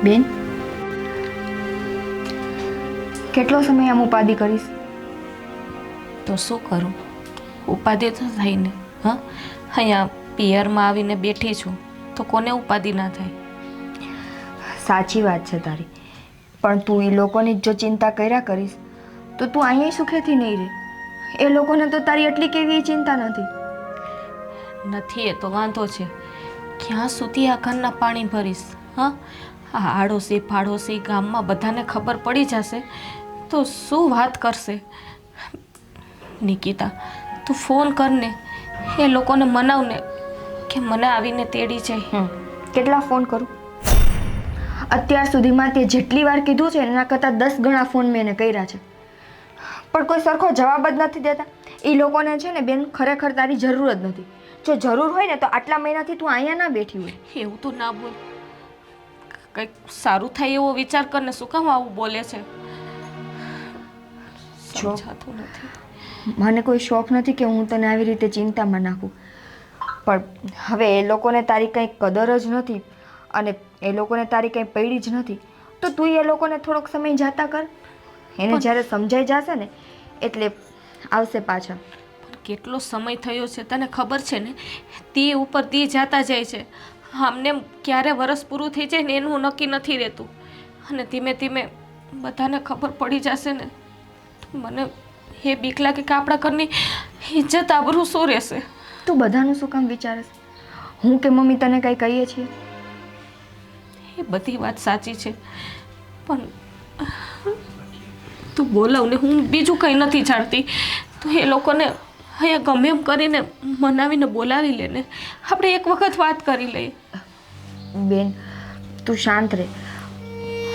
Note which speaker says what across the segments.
Speaker 1: બેન, કેટલો સમય આમ ઉપાધિ કરીશ?
Speaker 2: તો શું કરું, ઉપાધિ તો થાય ને. હા, અહીંયા પિયરમાં આવીને બેઠી છું તો કોને ઉપાધિ ના થાય?
Speaker 1: સાચી વાત છે તારી, પણ તું એ લોકોની જ જો ચિંતા કર્યા કરીશ તો તું અહીંયા સુખેથી નહીં રહે. એ લોકોને તો તારી એટલી કેવી ચિંતા નથી.
Speaker 2: નથી એ તો વાંધો છે. ક્યાં સુધી આ ઘરના પાણી ભરીશ? હા, આ આડોશી પાડોશી ગામમાં બધાને ખબર પડી જશે તો શું વાત કરશે? નિકિતા, તું ફોન કરને, એ લોકોને મનાવને કે મને આવીને તેડી જાય.
Speaker 1: કેટલા ફોન કરું? અત્યાર સુધીમાં તે જેટલી વાર કીધું છે એના કરતાં 10 ગણા ફોન મેં એને કર્યા છે, પણ કોઈ સરખો જવાબ જ નથી દેતા. એ લોકોને છે ને બેન, ખરેખર તારી જરૂર જ નથી. જો જરૂર હોય ને તો આટલા મહિનાથી તું અહીંયા ના બેઠી હોય.
Speaker 2: એવું તો ના બોલ, કંઈક સારું થાય એવો વિચાર કરને. શું કામ આવું બોલે છે? સમજાતું નથી.
Speaker 1: મને કોઈ શોખ નથી કે હું તને આવી રીતે ચિંતામાં નાખું, પણ હવે એ લોકોને તારી કંઈ કદર જ નથી અને એ લોકોને તારી કંઈ પડી જ નથી, તો તું એ લોકોને થોડોક સમય જાતા કર. એને જ્યારે સમજાઈ જશે ને એટલે આવશે પાછા.
Speaker 2: પણ કેટલો સમય થયો છે તને ખબર છે ને? તે ઉપર તે જાતા જાય છે. આમને ક્યારે વરસ પૂરું થઈ જાય ને એનું નક્કી નથી રહેતું, અને ધીમે ધીમે બધાને ખબર પડી જશે ને તો મને એ બીક લાગે કે આપણા ઘરની ઇજ્જત આબરૂ શું રહેશે.
Speaker 1: તું બધાનું શું કામ વિચારે છે? હું કે મમ્મી તને કંઈ કહીએ છીએ?
Speaker 2: એ બધી વાત સાચી છે, પણ તું બોલાવ ને, હું બીજું કંઈ નથી જાણતી. તો એ લોકોને અહીંયા ગમે એમ કરીને મનાવીને બોલાવી લે ને, આપણે એક વખત વાત કરી લઈએ.
Speaker 1: બેન, તું શાંત રહે.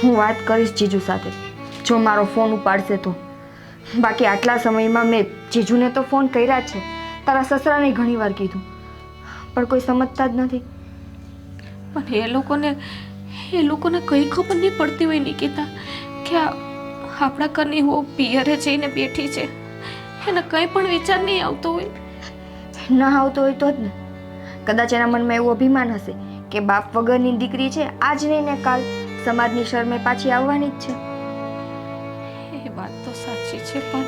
Speaker 1: હું વાત કરીશ જીજુ સાથે, જો મારો ફોન ઉપાડશે તો. બાકી આટલા સમયમાં મેં જીજુને તો ફોન કર્યા જ છે, તારા સસરાને ઘણી વાર કીધું, પણ કોઈ સમજતા જ નથી.
Speaker 2: પણ એ લોકોને કંઈ ખબર નહીં પડતી હોય નિકિતા કે આપણા ઘરની હું પિયરે જઈને બેઠી છે. એને કંઈ પણ વિચાર નહીં આવતો હોય.
Speaker 1: ના આવતો હોય તો જ ને. કદાચ એના મનમાં એવું અભિમાન હશે કે બાપ વગરની દીકરી છે, આજ નહીં ને કાલ સમાજની શરમે પાછી આવવાની જ છે.
Speaker 2: એ વાત તો સાચી છે, પણ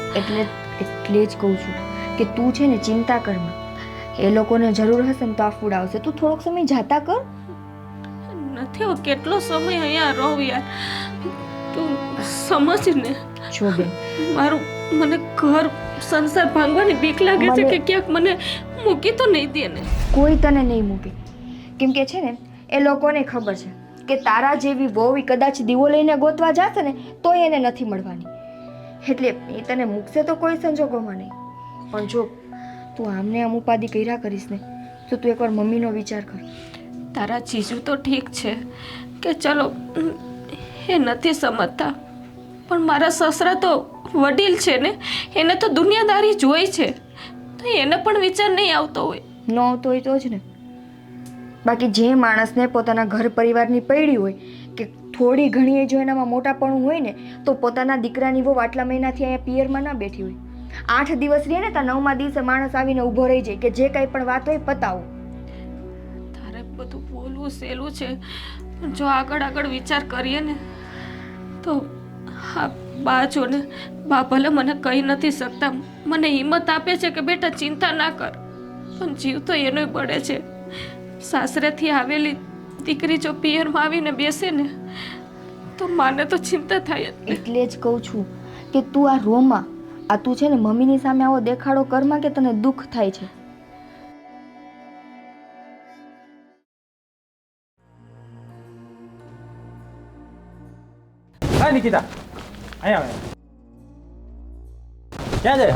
Speaker 1: એટલે જ કહું છું કે તું છે ને ચિંતા કરમાં. એ લોકોને જરૂર હશે ને તો આ ફૂડ આવશે. તું થોડોક સમય જાતા કર.
Speaker 2: નથી, હું કેટલો સમય અહીંયા રહું યાર, તું સમજ ને.
Speaker 1: જો બેન,
Speaker 2: મને ઘર સંસાર ભાંગવાની બીક લાગે છે કે ક્યાંક મને મૂકી તો નહીં દે ને.
Speaker 1: કોઈ તને નહીં મૂકે, કેમ કે છે ને એ લોકોને ખબર છે કે તારા જેવી વહુ કદાચ દીવો લઈને ગોતવા જશે ને તો એને નથી મળવાની, એટલે એ તને મૂકશે તો કોઈ સંજોગોમાં નહીં. પણ જો તું આમને આમ ઉપાધિ કર્યા કરીશ ને તો તું એકવાર મમ્મીનો વિચાર કર.
Speaker 2: તારા જીજુ તો ઠીક છે કે ચલો એ નથી સમજતા, પણ મારા સસરા તો વડીલ છે ને, એને તો દુનિયાદારી જોઈ છે, તો એને પણ વિચાર નહીં આવતો હોય.
Speaker 1: ન આવતો હોય તો જ ને. બાકી જે માણસને પોતાના ઘર પરિવારની પડી હોય કે થોડી ઘણી જો એનામાં મોટાપણું હોય ને તો પોતાના દીકરાની બહુ આટલા મહિનાથી અહીંયા પિયરમાં ના બેઠી હોય. 8 દિવસ રહે ને તો 9મા દિવસે માણસ આવીને ઊભો રહી જાય કે જે કંઈ પણ વાત હોય પતાવો.
Speaker 2: તારે બધું બોલવું સહેલું છે, પણ જો આગળ વિચાર કરીએ ને તો હા, બા જો ને, બા ભલે મને કહી નથી શકતા, મને હિંમત આપે છે કે બેટા ચિંતા ના કર, પણ જીવ તો એનોય બળે છે. સાસરેથી આવેલી દીકરી જો પિયરમાં આવીને બેસે ને તો માને તો ચિંતા થાય જ.
Speaker 1: એટલે જ કહું છું કે તું આ રોમાં, આ તું છે ને મમ્મીની સામે આવો દેખાડો કરમાં કે તને દુઃખ થાય છે.
Speaker 3: હા નિકિતા, અહીંયા આવે. ક્યાં જાય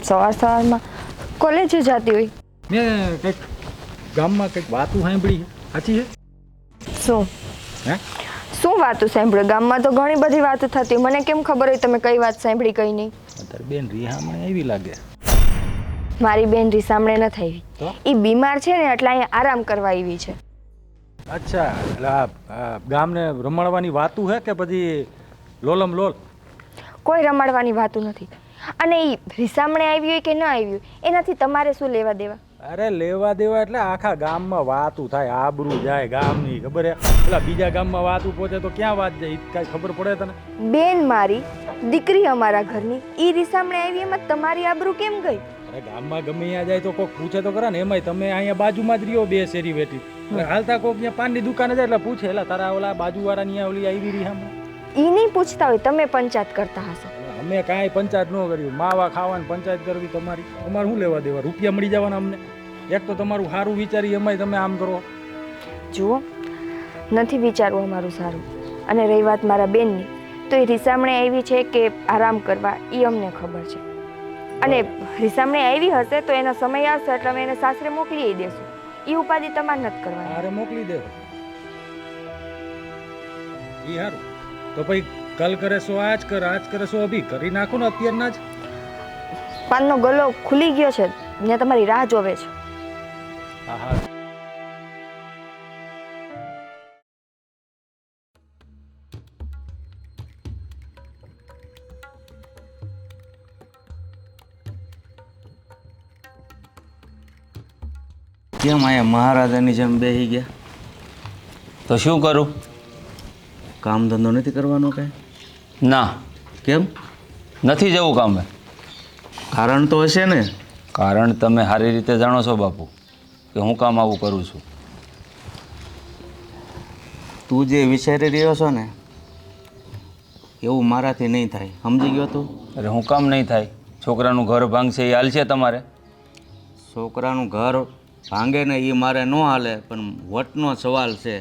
Speaker 3: સવાર
Speaker 1: સવારમાં કોલેજે જતી હોય.
Speaker 3: મેં કંઈક ગામમાં કંઈક વાતું સાંભળી, સાચી છે?
Speaker 1: શું શું વાતો સાંભળ્યો? ગામમાં તો ઘણી બધી વાતો થતી, મને કેમ ખબર હોય તમે કઈ વાત સાંભળી કઈ નહીં?
Speaker 3: તારી બેન રીહામણે એવી લાગે.
Speaker 1: મારી બેન રીસામણે નથી આવી, એ બીમાર છે ને એટલે અહીંયા આરામ કરવા આવી છે.
Speaker 3: અચ્છા, એટલે આ ગામને રમાડવાની વાતું હે કે પછી લોલમ લોલ?
Speaker 1: કોઈ રમાડવાની વાતું નથી, અને એ રીસામણે આવી હોય કે ન આવી હોય એનાથી તમારે શું લેવા દેવા?
Speaker 3: અરે લેવા દેવા એટલે આખા ગામમાં વાતું થાય, આબરૂ જાય ગામની, ખબર હે? પેલા બીજા ગામમાં વાતું પહોંચે તો ક્યાં વાત જાય, કાંઈ ખબર પડે તને?
Speaker 1: બેન મારી દીકરી અમારા ઘરની ઈ રીસામણે આવી એમાં તમારી આબરૂ કેમ ગઈ?
Speaker 3: અરે ગામમાં ગમે ત્યાં જાય તો કોક પૂછે તો ખરા ને, એમાંય તમે અહીંયા બાજુમાં જ રહ્યો, બે શેરી વેઠી. એટલે હાલતા કોક ત્યાં પાનની દુકાને જાય એટલે પૂછે, એટલે તારા ઓલા બાજુવાળા ની ઓલી આવી રહી હમણાં.
Speaker 1: ઈ નહીં પૂછતા હોય, તમે પંચાયત કરતા હશો.
Speaker 3: અમે કાંઈ પંચાયત ન કર્યું, માવા ખાવાની પંચાયત કરવી તમારી, અમારે શું લેવા દેવા? રૂપિયા મળી જવાના અમને. એક તો તમારું સારું વિચારી એમાંય તમે આમ કરો.
Speaker 1: જુઓ, નથી વિચારવું અમારું સારું. અને રહી વાત મારા બેનની, તો એ રીસામણે આવી છે કે આરામ કરવા એ અમને ખબર છે. અને રીસામણે આવી હશે તો એનો સમય આવશે એટલે અમે એને સાસરે મોકલી દેશું. એ ઉપાધિ તમારે નથી કરવાની.
Speaker 3: અરે મોકલી દે એ સારું. તો પછી કલ કરે સો આજ કર, આજ કરે સો અભી કરી નાખો ને અત્યારના જ.
Speaker 1: પાનનો ગલો ખુલી ગયો છે, ત્યાં તમારી રાહ જોવે છે.
Speaker 3: હા હા.
Speaker 4: કેમ અહીંયા મહારાજાની જેમ બેસી ગયા?
Speaker 5: તો શું કરું?
Speaker 4: કામ ધંધો નથી કરવાનો કાંઈ?
Speaker 5: ના,
Speaker 4: કેમ?
Speaker 5: નથી જવું કામે.
Speaker 4: કારણ તો હશે ને?
Speaker 5: કારણ તમે સારી રીતે જાણો છો બાપુ કે હું કામ આવું કરું છું.
Speaker 4: તું જે વિચારી રહ્યો છો ને એવું મારાથી નહીં થાય, સમજી ગયો તું?
Speaker 5: અરે હું કામ નહીં થાય? છોકરાનું ઘર ભાંગશે એ હાલ છે તમારે?
Speaker 4: છોકરાનું ઘર ભાંગે ને એ મારે ન હાલે, પણ વટનો સવાલ છે.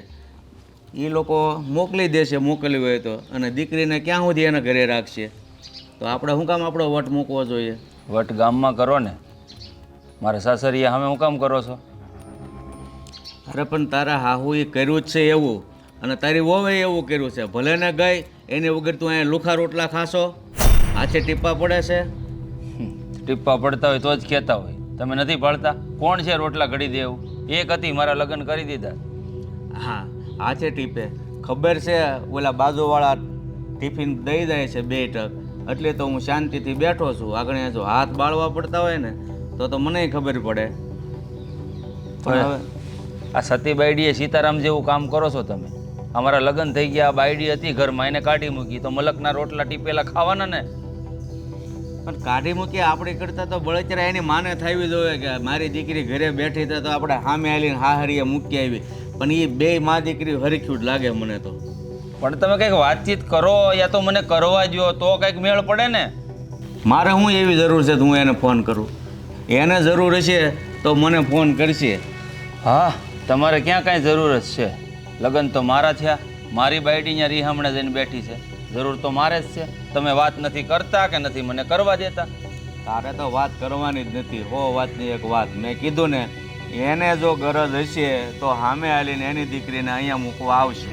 Speaker 4: એ લોકો મોકલી દેશે, મોકલી હોય તો, અને દીકરીને ક્યાં સુધી એના ઘરે રાખશે? તો આપણે શું કામ આપણો વટ મૂકવો જોઈએ?
Speaker 5: વટ ગામમાં કરો ને, મારા સાસરીએ સામે હું કામ કરો છો?
Speaker 4: અરે પણ તારા હાહુ એ કર્યું જ છે એવું, અને તારી વહુએ એવું કર્યું છે. ભલે ને ગઈ એની વગર તું અહીંયા લુખા રોટલા ખાશો? હાથે ટીપા પડે છે?
Speaker 5: ટીપ્પા પડતા હોય તો જ કહેતા હોય, તમે નથી પાડતા. કોણ છે રોટલા ઘડી દે એવું? એક હતી, મારા લગ્ન કરી દીધા.
Speaker 4: હા, હાથે ટીપે. ખબર છે ઓલા બાજુવાળા ટિફિન દઈ જાય છે 2 ટક, એટલે તો હું શાંતિથી બેઠો છું. આગળ જો હાથ બાળવા પડતા હોય ને તો મને ખબર પડે. પણ હવે
Speaker 5: આ સતી બાયડીએ સીતારામ જેવું કામ કરો છો તમે. અમારા લગ્ન થઈ ગયા, આ બાયડી હતી ઘરમાં, એને કાઢી મૂકી તો મલકના રોટલા ટીપેલા ખાવાના ને.
Speaker 4: પણ કાઢી મૂકી આપણી કરતાં તો બળતરા એની માને થવી જોઈએ કે મારી દીકરી ઘરે બેઠી હતી તો આપણે સામે આવીને હાહરીએ મૂકી આવી. પણ એ બે મા દીકરી હરખ્યું જ લાગે મને તો.
Speaker 5: પણ તમે કંઈક વાતચીત કરો યા તો મને કરવા દ્યો તો કંઈક મેળ પડે ને.
Speaker 4: મારે શું એવી જરૂર છે હું એને ફોન કરું? એને જરૂર હશે તો મને ફોન કરશે.
Speaker 5: હા, તમારે ક્યાં કાંઈ જરૂર જ છે? લગ્ન તો મારા થયા, મારી બાયડી અહીંયા રીહામણે જઈને બેઠી છે, જરૂર તો મારે જ છે. તમે વાત નથી કરતા કે નથી મને કરવા દેતા.
Speaker 4: તારે તો વાત કરવાની જ નથી. વાતની એક વાત મેં કીધું ને, એને જો ગરજ હશે તો સામે આવીને એની દીકરીને અહીંયા મૂકવા આવશે.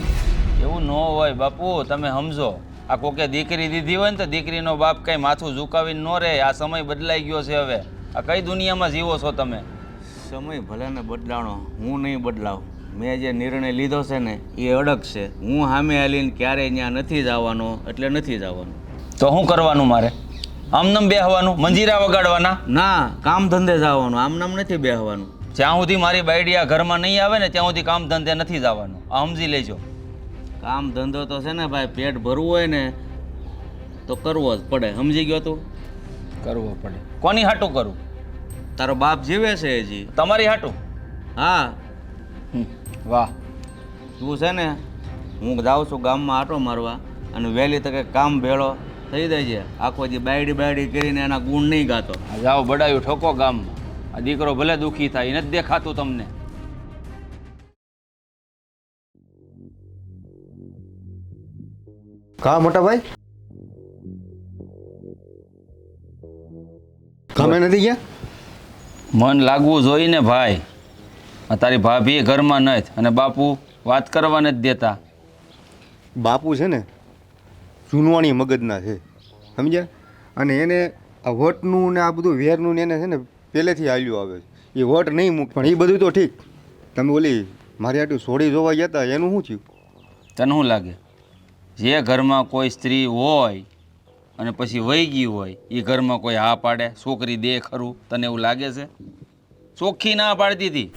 Speaker 5: એવું ન હોય બાપુ, તમે સમજો. આ કોકે દીકરી દીધી હોય ને તો દીકરીનો બાપ કંઈ માથું ઝુકાવીને ન રહે. આ સમય બદલાઈ ગયો છે હવે. આ કઈ દુનિયામાં જીવો છો તમે?
Speaker 4: સમય ભલે ને બદલાણો, હું નહીં બદલાવું. મેં જે નિર્ણય લીધો છે ને એ અડગ છે. હું સામે આવીને ક્યારેય ત્યાં નથી જવાનો, એટલે નથી જવાનું.
Speaker 5: તો શું કરવાનું મારે? આમનામ બેહવાનું, મંજીરા વગાડવાના?
Speaker 4: ના, કામ ધંધે જવાનું, આમ નામ નથી બેહવાનું.
Speaker 5: જ્યાં સુધી મારી બાયડી આ ઘરમાં નહીં આવે ને ત્યાં સુધી કામ ધંધે નથી જવાનું. આ સમજી લેજો.
Speaker 4: કામ ધંધો તો છે ને ભાઈ, પેટ ભરવું હોય ને તો કરવો જ પડે. સમજી ગયો તું?
Speaker 5: કરવો પડે. કોની હાટું કરું?
Speaker 4: તારો બાપ જીવે છે હજી?
Speaker 5: તમારી હાટું?
Speaker 4: હા.
Speaker 5: વાહ.
Speaker 4: તું છે ને, હું જાઉં છું ગામમાં આટો મારવા, અને વહેલી તકે કામ ભેળો થઈ જાય છે. આખો જે બાયડી કરીને એના ગુણ નહીં ગાતો.
Speaker 5: જાઓ બડાયું ઠોકો ગામમાં. આ દીકરો ભલે દુઃખી થાય, એ નથી દેખાતું તમને.
Speaker 6: કા મોટા ભાઈ કામે નથી ગયા?
Speaker 5: મન લાગવું જોઈએ ને ભાઈ. આ તારી ભાભી ઘરમાં નથી અને બાપુ વાત કરવા નથી દેતા.
Speaker 6: બાપુ છે ને જૂનવાણી મગજના છે, સમજ્યા? અને એને આ વટનું ને આ બધું વેરનું ને એને છે ને પહેલેથી હાલ્યું આવે છે. એ વટ નહીં મૂક, પણ એ બધું તો ઠીક. તમે ઓલી મારી આટલું છોડી જોવા ગયા હતા એનું શું થયું?
Speaker 5: તને શું લાગે જે ઘરમાં કોઈ સ્ત્રી હોય અને પછી વહી ગઈ હોય એ ઘરમાં કોઈ હા પાડે? છોકરી દે ખરું? તને એવું લાગે છે? ચોખ્ખી ના પાડતી હતી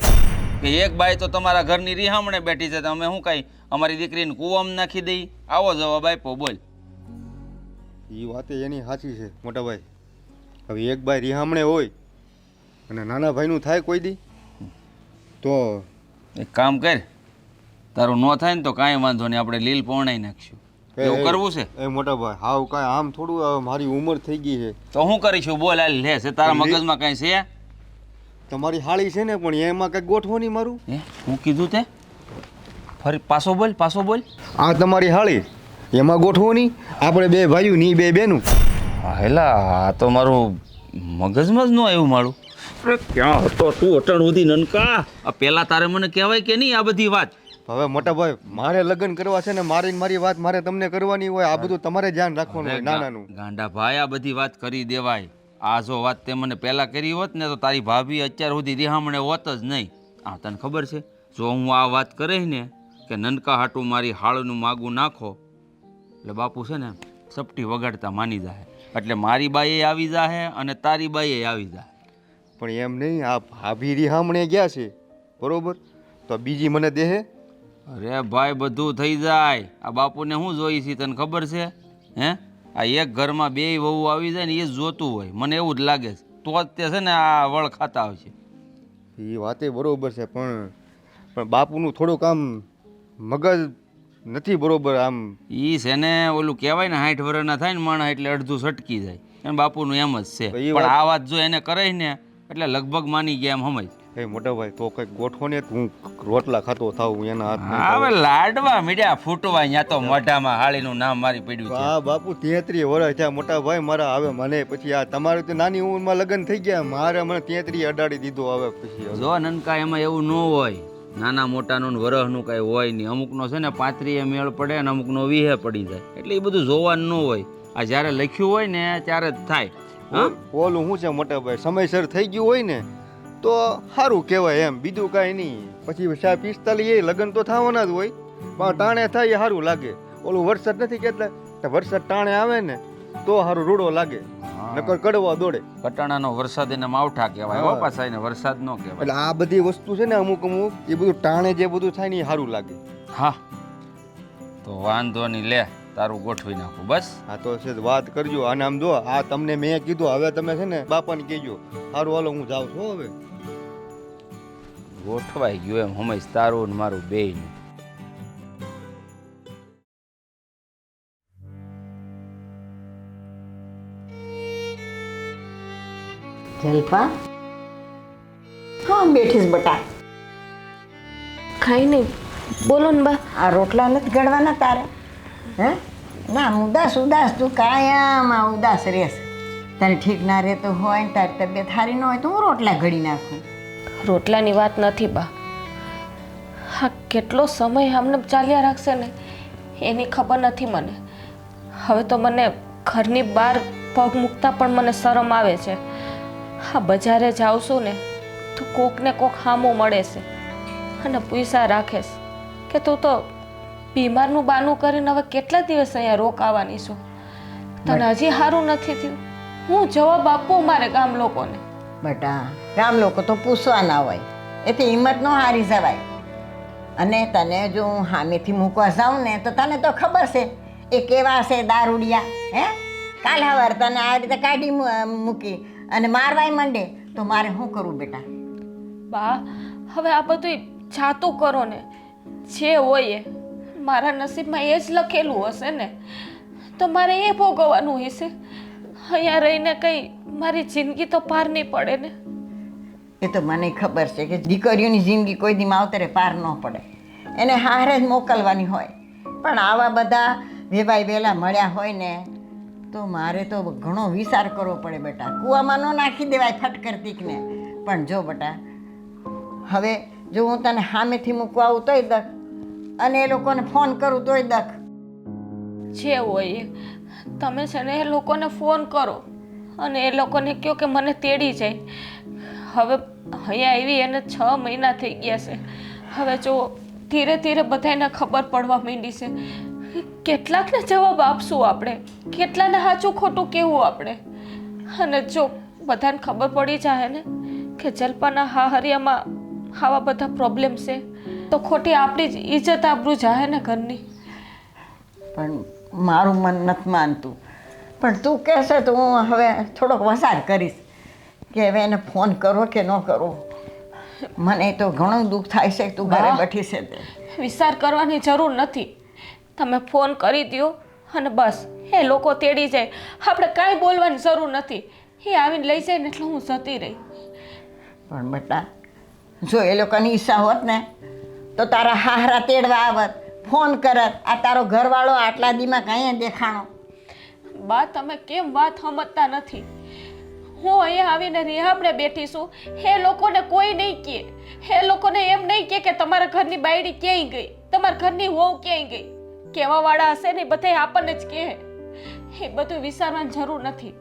Speaker 5: કે એક બાઈ તો તમારા ઘરની રિહામણે બેઠી છે તો અમે શું કાંઈ અમારી દીકરીને કૂવામાં નાખી દઈ? આવો જવાબ આપ્યો, બોલ.
Speaker 6: એ વાતે એની સાચી છે મોટા ભાઈ. હવે એક ભાઈ રિહામણે હોય અને નાના ભાઈનું થાય કોઈ દી તો
Speaker 5: એક કામ કર, તારું ન થાય ને તો કાંઈ વાંધો નહીં, આપણે લીલ પહોંચાઈ નાખશું. એવું કરવું છે?
Speaker 6: એ મોટા ભાઈ હાવ કાંઈ આમ થોડું હવે મારી ઉંમર થઈ ગઈ છે.
Speaker 5: તો શું કરીશું? બોલ, હાલ લે છે તારા મગજમાં કાંઈ છે?
Speaker 6: તમારી હાળી છે ને પણ એમાં કંઈક ગોઠવો નહીં મારું.
Speaker 5: હે, હું કીધું તે? ફરી પાછો બોલ, પાછો બોલ.
Speaker 6: આ તમારી હાળી એમાં ગોઠવો નહીં, આપણે બે ભાઈઓ ની બે બેનું.
Speaker 5: હા હેલા, આ તો મારું મગજમાં જ ન આવ્યું મારું. અરે ક્યાં હતો તું અટણ સુધી નનકા? આ પહેલા તારે મને કહેવાય કે નહીં આ બધી વાત?
Speaker 6: હવે મોટા ભાઈ મારે લગ્ન કરવા છે ને મારી વાત મારે તમને કરવાની હોય. આ બધું તમારે ધ્યાન રાખવાનું હોય નાનાનું.
Speaker 5: ગાંડા ભાઈ, આ બધી વાત કરી દેવાય. આ જો વાત તે મને પહેલા કરી હોત ને તો તારી ભાભી અત્યાર સુધી રિહામણે હોત જ નહીં. આ તને ખબર છે, જો હું આ વાત કરીશ ને કે નનકા હાટું મારી હાળનું માગું નાખો એટલે બાપુ છે ને સપટી વગાડતા માની જાય. એટલે મારી બાઈએ આવી જાહે અને તારી બાઈએ આવી જાય.
Speaker 6: પણ એમ નહીં, આ ભાભી રિહામણે ગયા છે બરોબર, તો બીજી મને દેહે.
Speaker 5: અરે ભાઈ, બધું થઈ જાય. આ બાપુને શું જોઈ છે તને ખબર છે? હે, આ એક ઘરમાં બે વહુ આવી જાય ને એ જ જોતું હોય, મને એવું જ લાગે છે. તો જ તે છે ને આ વળ ખાતા આવશે.
Speaker 6: એ વાતે બરોબર છે પણ બાપુનું થોડુંક આમ મગજ નથી બરોબર. આમ
Speaker 5: ઈ છે ને ઓલું કહેવાય ને 60 વર્ષના થાય ને માણસ એટલે અડધું સટકી જાય. અને બાપુનું એમ જ છે.
Speaker 6: એ
Speaker 5: પણ આ વાત જો એને કરે ને એટલે લગભગ માની ગયા એમ સમજ.
Speaker 6: એ મોટા ભાઈ તો કંઈક ગોઠવો ને, હું રોટલા ખાતો થાઉં એના હાથ.
Speaker 5: હવે લાડવા મીડ્યા ફૂટવા, ત્યાં તો મોઢામાં હાળીનું નામ મારી પડ્યું છે.
Speaker 6: હા બાપુ 33 વર્ષ થયા મોટા ભાઈ મારા. હવે મને પછી આ તમારે તો નાની ઉંમરમાં લગ્ન થઈ ગયા, મારે મને 33 અડાડી દીધો. હવે પછી
Speaker 5: જો નનકા એમાં એવું ન હોય, નાના મોટાનું વરહનું કાંઈ હોય નહીં. અમુકનો છે ને 35 મેળ પડે અને અમુકનો 20 પડી જાય. એટલે એ બધું જોવાનું ન હોય. આ જ્યારે લખ્યું હોય ને ત્યારે જ થાય.
Speaker 6: ઓલું શું છે મોટા ભાઈ, સમયસર થઈ ગયું હોય ને તો સારું કહેવાય એમ, બીજું કાંઈ નહીં. પછી 45 એ લગ્ન તો થવાના જ હોય, પણ ટાણે થાય એ સારું લાગે. ઓલું વરસાદ નથી કહેતા, વરસાદ ટાણે આવે ને તો સારું રૂડો લાગે, નકર કડવા દોડે.
Speaker 5: કટાણાનો વરસાદ એને માવઠા કહેવાય. હો પાછા એને વરસાદ ન કહેવાય.
Speaker 6: એટલે આ બધી વસ્તુ છે ને અમુક એ બધું ટાણે જે બધું થાય ને એ સારું લાગે.
Speaker 5: હા, તો વાંધો નહીં, લે તારું ગોઠવી નાખું બસ.
Speaker 6: હા તો છે વાત કરજો. અને આમ જો આ તમને મેં કીધું, હવે તમે છે ને બાપાને કહેજો. સારું હાલો હું જાઉં છું હવે.
Speaker 5: ગોઠવાઈ ગયું એમ હમેશ તારું ને મારું બેયનું.
Speaker 7: જલપા, હા બેઠીશ બટા.
Speaker 2: ખાઈ નહીં, બોલો ને બા.
Speaker 7: આ રોટલા નથી ગળવાના તારે? હે ના, ઉદાસ ઉદાસ તું કાયમ ઉદાસ રહેશ. તને ઠીક ના રહેતું હોય ને તારી તબિયત સારી ન હોય તો હું રોટલા ઘડી નાખું.
Speaker 2: રોટલાની વાત નથી બા. હા, કેટલો સમય આમને ચાલ્યા રાખશે ને એની ખબર નથી મને. હવે તો મને ઘરની બહાર પગ મૂકતા પણ મને શરમ આવે છે. હા, બજારે જાઉં છું ને તો કોક ને કોક હામું મળે છે અને પૈસા રાખે છે કે તું તો બીમારનું બાનું કરીને હવે કેટલા દિવસ અહીંયા રોકાવાની છું. તને હજી સારું નથી થયું? હું જવાબ આપું મારે ગામ લોકોને?
Speaker 7: બટા, ગામ લોકો તો પૂછવાના હોય, એથી હિંમત ન હારી જવાય. અને તને જો હું સામેથી મૂકવા જાઉં ને તો તને તો ખબર છે એ કેવા છે દારૂડિયા. હે, કાલ હવાર તને આ રીતે કાઢી મૂકી અને મારવાય માંડે તો મારે શું કરવું બેટા?
Speaker 2: બા, હવે આ બધું જાતું કરો ને. જે હોય એ મારા નસીબમાં એ જ લખેલું હશે ને, તો મારે એ ભોગવવાનું હશે. અહીંયા રહીને કંઈ મારી જિંદગી તો પાર નહીં પડે ને.
Speaker 7: એ તો મને ખબર છે કે દીકરીઓની જિંદગી કોઈ દી માવતરે પાર ન પડે, એને હારે જ મોકલવાની હોય. પણ આવા બધા વેવાય વેલા મળ્યા હોય ને તો મારે તો ઘણો વિચાર કરવો પડે બેટા. કૂવામાં ન નાખી દેવાય ફટકરતીકને. પણ જો બેટા, હવે જો હું તને સામેથી મૂકવા આવું તોય દખ, અને એ લોકોને ફોન કરું તોય દખ.
Speaker 2: જે હોય એ તમે છે ને એ લોકોને ફોન કરો અને એ લોકોને કહો કે મને તેડી જાય. હવે અહીંયા આવી એને 6 મહિના થઈ ગયા છે. હવે જો ધીરે ધીરે બધાને ખબર પડવા માંડી છે. કેટલાકને જવાબ આપશું આપણે, કેટલાને સાચું ખોટું કહેવું આપણે. અને જો બધાને ખબર પડી જાય ને કે જલ્પાના હાહરિયામાં આવા બધા પ્રોબ્લેમ છે તો ખોટી આપણી જ ઇજ્જત આબરૂ જાહે ને ઘરની.
Speaker 7: પણ મારું મન નથી માનતું. પણ તું કહેશે તો હું હવે થોડોક વસાર કરીશ કે હવે એને ફોન કરો કે ન કરો. મને તો ઘણું દુઃખ થાય છે કે તું ઘરે
Speaker 2: બા.
Speaker 7: બેઠી છે તે.
Speaker 2: વિચાર કરવાની જરૂર નથી. તમે ફોન કરી દ્યો અને બસ એ લોકો તેડી જાય, આપણે કાંઈ બોલવાની જરૂર નથી. એ આવીને લઈ જાય ને એટલે હું જતી રહી.
Speaker 7: પણ બેટા જો એ લોકોની ઈચ્છા હોત ને તો તારા હાહરા તેડવા આવત, ફોન કરત. આ તારો ઘરવાળો આટલા દીમાં કાંઈ દેખાણો.
Speaker 2: બા તમે કેમ વાત સમજતા નથી? હું અહીંયા આવીને રિહાબને બેઠી છું, એ લોકોને કોઈ નહીં કહે. એ લોકોને એમ નહીં કહે કે તમારા ઘરની બાયડી ક્યાંય ગઈ, તમારા ઘરની વહુ ક્યાંય ગઈ. કહેવાવાળા હશે ને બધા આપણને જ કહે. એ બધું વિચારવાની જરૂર નથી.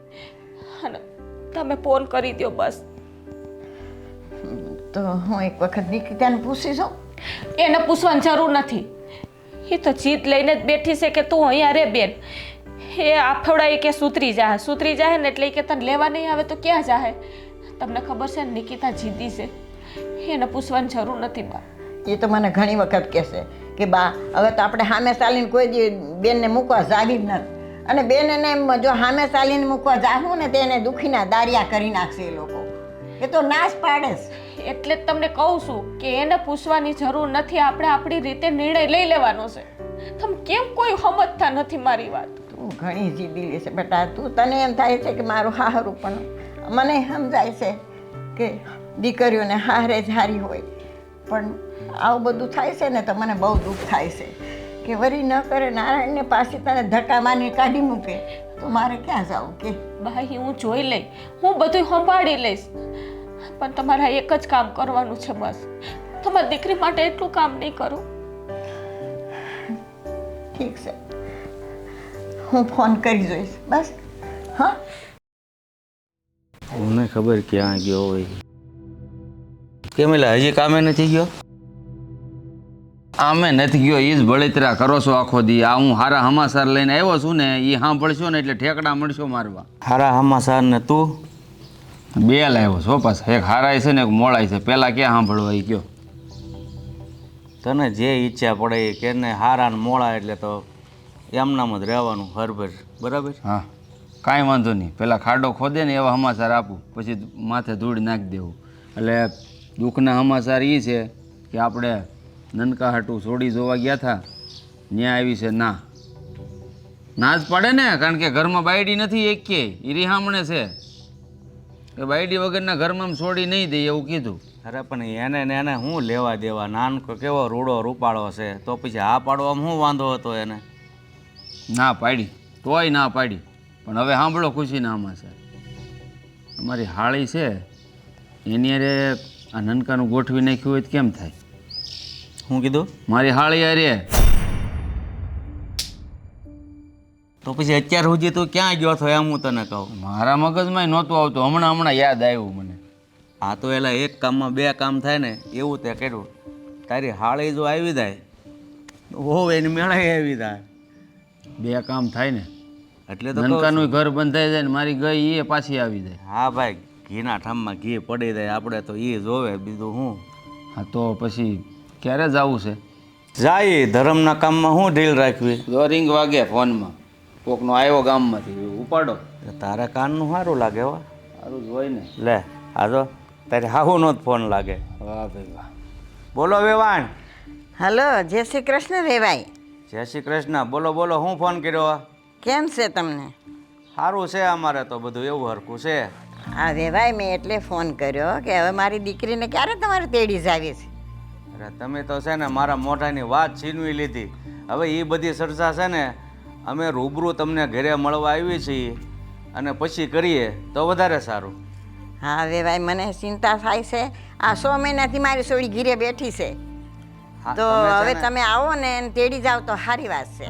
Speaker 2: અને તમે ફોન કરી દો બસ.
Speaker 7: તો હું એક વખત નિકિતાને પૂછી જાઉં.
Speaker 2: એને પૂછવાની જરૂર નથી. એ તો જીત લઈને જ બેઠી છે કે તું અહીંયા રે બેન. એ આફવડાઈ કે સુધરી જાય ને એટલે કે તને લેવા નહીં આવે તો ક્યાં જાહે? તમને ખબર છે ને નિકિતા જીદી છે, એને પૂછવાની જરૂર નથી બા.
Speaker 7: એ તો મને ઘણી વખત કહેશે કે બા હવે તો આપણે સામે ચાલીને કોઈ દી બેનને મૂકવા જાવી જ નથી. અને બેન એને એમ જો સામે ચાલીને મૂકવા જાવું ને તેને દુખીના દારિયા કરી નાખશે એ લોકો. એ તો નાશ પાડે છે.
Speaker 2: એટલે જ તમને કહું છું કે એને પૂછવાની જરૂર નથી. આપણે આપણી રીતે નિર્ણય લઈ લેવાનો છે. તમે કેમ કોઈ સમજતા નથી મારી વાત?
Speaker 7: તું ઘણી જીદી છે બેટા. તું તને એમ થાય છે કે મારું હાહરું, પણ મને સમજાય છે કે દીકરીઓને હારે જ હારી હોય. પણ આવું બધું થાય છે ને તો મને બહુ દુઃખ થાય છે કે વરી ન કરે નારાયણને પાછી તને ધક્કા મારી કાઢી મૂકે તો મારે ક્યાં જાવું કે?
Speaker 2: ભાઈ હું જોઈ લઈ, હું બધું સંભાળી લઈશ. પણ તમારા એક જ કામ કરવાનું છે બસ. તમારી દીકરી માટે એટલું કામ નહીં કરો.
Speaker 7: ઠીક છે, હું ફોન કરી જોઈશ બસ. હા,
Speaker 4: મને ખબર ક્યાં ગયો હોય. કેમ એટલે હજી કામે નથી ગયો?
Speaker 5: આમે નથી ગયો, એ જ બળતરા કરો છો આખો દી. આ હું હારા હમાસાર લઈને આવ્યો છું ને, એ સાંભળશો ને એટલે ઠેકડા મળશો મારવા.
Speaker 4: હારા હમાસાર ને તું
Speaker 5: બે લાવ્યો છો પાછા, એક હારાય છે ને એક મોળાય છે. પહેલાં ક્યાં સાંભળવા એ કયો?
Speaker 4: તને જે ઈચ્છા પડે એ કે ને હારા ને મોળા એટલે તો એમનામ જ રહેવાનું હરભર, બરાબર?
Speaker 5: હા, કાંઈ વાંધો નહીં. પહેલાં ખાડો ખોદે ને એવા સમાચાર આપું, પછી માથે ધૂળ નાખી દેવું. એટલે દુઃખના સમાચાર એ છે કે આપણે નનકા હાટું છોડી જોવા ગયા હતા, ત્યાં આવી છે ના. ના જ પડે ને, કારણ કે ઘરમાં બાયડી નથી એક કે એ રિહામણે છે કે બાયડી વગરના ઘરમાં આમ છોડી નહીં દે એવું કીધું.
Speaker 4: અરે પણ એને ને એને શું લેવા દેવા? નાનકો કેવો રૂડો રૂપાળો છે, તો પછી હા પાડવામાં શું વાંધો હતો એને?
Speaker 5: ના પાડી, તોય ના પાડી. પણ હવે સાંભળો ખુશીના સમાચાર. અમારી હાળી છે એની અરે આ નનકાનું ગોઠવી નાખ્યું હોય તો કેમ થાય?
Speaker 4: શું કીધું?
Speaker 5: મારી હાળી અરે
Speaker 4: તો પછી અત્યાર સુધી તું ક્યાં ગયો છો એમ હું તને કહું.
Speaker 5: મારા મગજમાં નહોતું આવતું, હમણાં યાદ આવ્યું મને.
Speaker 4: આ તો એલા એક કામમાં બે કામ થાય ને એવું તે કર્યું. તારી હાળી જો આવી જાય હોવ એની મેળાએ આવી જાય.
Speaker 5: બે કામ થાય ને
Speaker 4: એટલે તો કહું છું.
Speaker 5: નનકાનું ઘર બંધાઈ જાય ને મારી ગઈ એ પાછી આવી જાય.
Speaker 4: હા ભાઈ, ઘીના ઠામમાં ઘી પડી જાય આપણે તો એ જોવે, બીજું શું?
Speaker 5: હા તો પછી ક્યારે જવું છે?
Speaker 4: જાય ધર્મના કામમાં શું ઢીલ રાખવી?
Speaker 5: જો રિંગ વાગે ફોનમાં, કોકનો આવ્યો ગામમાંથી, ઉપાડો.
Speaker 4: તારા કાનનું સારું લાગે હો.
Speaker 5: સારું જ હોય ને.
Speaker 4: લે આ જો તારે હાહુનો જ ફોન લાગે.
Speaker 5: વાહ ભાઈ વાહ.
Speaker 4: બોલો વેવાણ.
Speaker 7: હલો, જય શ્રી કૃષ્ણ રેવાઈ.
Speaker 4: જય શ્રી કૃષ્ણ. બોલો બોલો, હું ફોન કર્યો?
Speaker 7: કેમ છે તમને?
Speaker 4: સારું છે, અમારે તો બધું એવું હરખું છે.
Speaker 7: હા વેવાઈ, મેં એટલે ફોન કર્યો કે હવે મારી દીકરીને ક્યારે તમારે તેડી જ આવી છે?
Speaker 4: અરે તમે તો છે ને મારા મોઢાની વાત છીનવી લીધી. હવે એ બધી ચર્ચા છે ને અમે રૂબરૂ તમને ઘરે મળવા આવી છીએ અને પછી કરીએ તો વધારે સારું.
Speaker 7: હા વેવાઈ, મને ચિંતા થાય છે. આ 100 મહિનાથી મારી સોળી ઘીરે બેઠી છે.
Speaker 4: હા,
Speaker 7: તો
Speaker 4: તમે છે
Speaker 7: હવે
Speaker 4: ને,
Speaker 7: તમે આવો ને એને તેડી જાવ તો સારી વાત છે.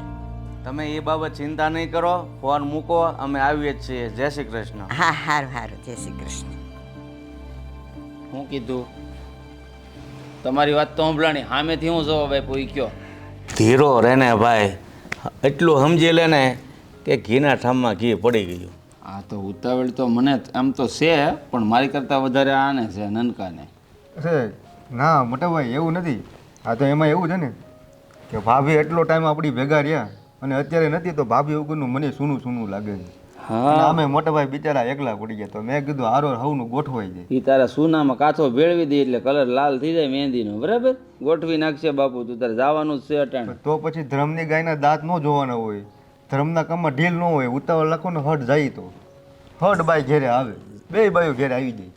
Speaker 4: તમે એ બાબત ચિંતા નહીં કરો, ફોન મૂકો, અમે આવીએ જ છીએ. જય શ્રી કૃષ્ણ.
Speaker 7: હા, સારું સારું, જય શ્રી કૃષ્ણ.
Speaker 5: શું કીધું? તમારી વાત તો સાંભળાણી, સામેથી હું જવાબ આપ્યો એ કયો?
Speaker 4: ધીરો રે ને ભાઈ, એટલું સમજી લે ને કે ઘીના ઠામમાં ઘી પડી ગયું.
Speaker 5: આ તો ઉતાવળ તો મને આમ તો છે, પણ મારી કરતાં વધારે આને છે, નનકાને.
Speaker 6: અરે ના મોટા ભાઈ એવું નથી. આ તો એમાં એવું છે ને કે ભાભી એટલો ટાઈમ આપણી ભેગા રહ્યા અને અત્યારે નથી તો ભાભી વગરનું મને સૂનું સૂનું લાગે છે. અને
Speaker 5: હા,
Speaker 6: અમે મોટા ભાઈ બિચારા એકલા પડી ગયા તો મેં કીધું હારો હવનું ગોઠવાઈ જાય.
Speaker 5: એ તારા સોનામાં કાથો ભેળવી દે એટલે કલર લાલ થઈ જાય મહેંદીનો, બરાબર? ગોઠવી નાખશે બાપુ, તું તારે જવાનું જ છે અટાણે.
Speaker 6: તો પછી ધર્મની ગાયના દાંત ન જોવાના હોય, ધર્મના કામમાં ઢીલ ન હોય. ઉતાવળ લખો ને હટ જાય તો હટ બાઈ ઘેરે આવે, બે બાઈઓ ઘેરે આવી જાય.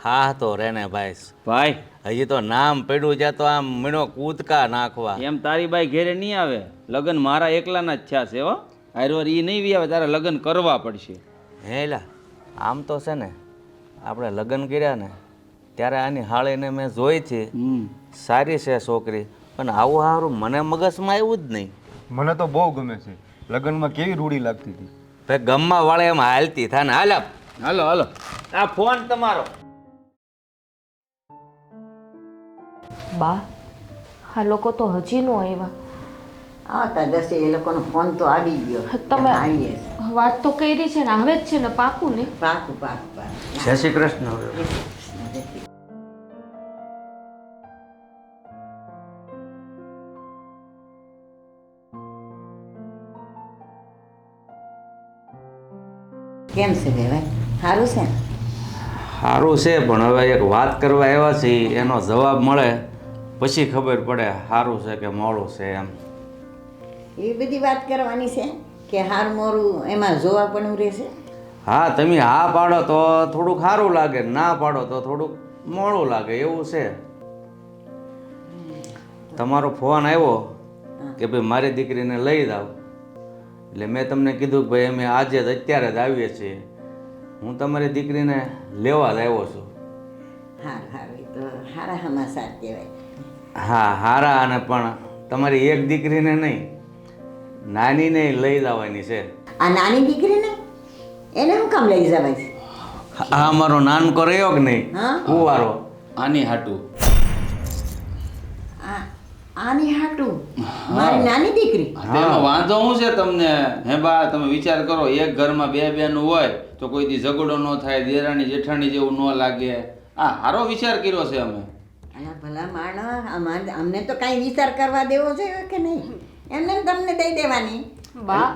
Speaker 4: હા તો રે ને ભાઈ,
Speaker 5: ભાઈ
Speaker 4: હજી તો નામ પડ્યું છે તો આમ મીણો કૂદકા નાખવા.
Speaker 5: એમ તારી બાઈ ઘેરે નહીં આવે, લગ્ન મારા એકલાના જ થયા છે હો. હારવાર એ નહીં વી આવે, તારે લગ્ન કરવા પડશે.
Speaker 4: હેલા આમ તો છે ને આપણે લગ્ન કર્યા ને ત્યારે આની હાળીને મેં જોઈ છે, સારી છે છોકરી, પણ આવું સારું મને મગજમાં આવ્યું જ નહીં.
Speaker 6: મને તો બહુ ગમે છે. લગ્નમાં કેવી રૂડી લાગતી હતી.
Speaker 4: ભાઈ ગમવા વાળે એમ હાલતી થાય ને. હાલ
Speaker 5: હાલો હાલો, આ ફોન તમારો.
Speaker 2: બા, આ લોકો તો હજી નો આવ્યા.
Speaker 7: આવતા જશે, એ લોકોનો ફોન તો આવી ગયો.
Speaker 2: તમે
Speaker 7: આવીએ છે.
Speaker 2: વાત તો કરી છે ને, આવે જ છે ને પાકું ને?
Speaker 7: પાકું પાકું પાકું.
Speaker 4: જય શ્રી કૃષ્ણ.
Speaker 7: કેમ છે ભાઈ? સારું છે ને?
Speaker 4: સારું છે, પણ હવે એક વાત કરવા આવ્યા છે એનો જવાબ મળે પછી ખબર પડે સારું છે કે મોડું છે એમ.
Speaker 7: એવી બધી વાત કરવાની છે કે હાર મોરું એમાં જોવા પણ રહેશે.
Speaker 4: હા, તમે હા પાડો તો થોડુંક સારું લાગે, ના પાડો તો થોડુંક મોડું લાગે, એવું છે. તમારો ફોન આવ્યો કે ભાઈ મારી દીકરીને લઈ જાઓ, એટલે મેં તમને કીધું કે ભાઈ અમે આજે જ અત્યારે જ આવીએ છીએ. હું તમારી દીકરીને લેવા જ આવ્યો છું.
Speaker 7: હારું હારું, એ તો હારા સમાચાર કહેવાય.
Speaker 4: હા હારા, અને પણ તમારી એક દીકરીને નહીં, નાનીને લઈ જવાની છે.
Speaker 7: આ નાની દીકરીને એને શું કામ લઈ જવાય છે?
Speaker 4: આ અમારો નાનકો રહ્યો કે નહીં,
Speaker 7: હા?
Speaker 4: કુંવારો,
Speaker 5: આની હાટું.
Speaker 7: આની હાટું મારી નાની દીકરી.
Speaker 5: તેમાં વાંધો શું છે તમને? હે બા, તમે વિચાર કરો, એક ઘરમાં બે બેનું હોય તો કોઈ દી ઝઘડો ન થાય, દેરાણી જેઠાણી જેવું ન લાગે. આ સારો વિચાર કર્યો છે અમે.
Speaker 7: અલા ભલા માણસ, અમને તો કાંઈ વિચાર કરવા દેવો જોઈએ કે નહીં? એમને તમને દઈ દેવાની.
Speaker 2: બા,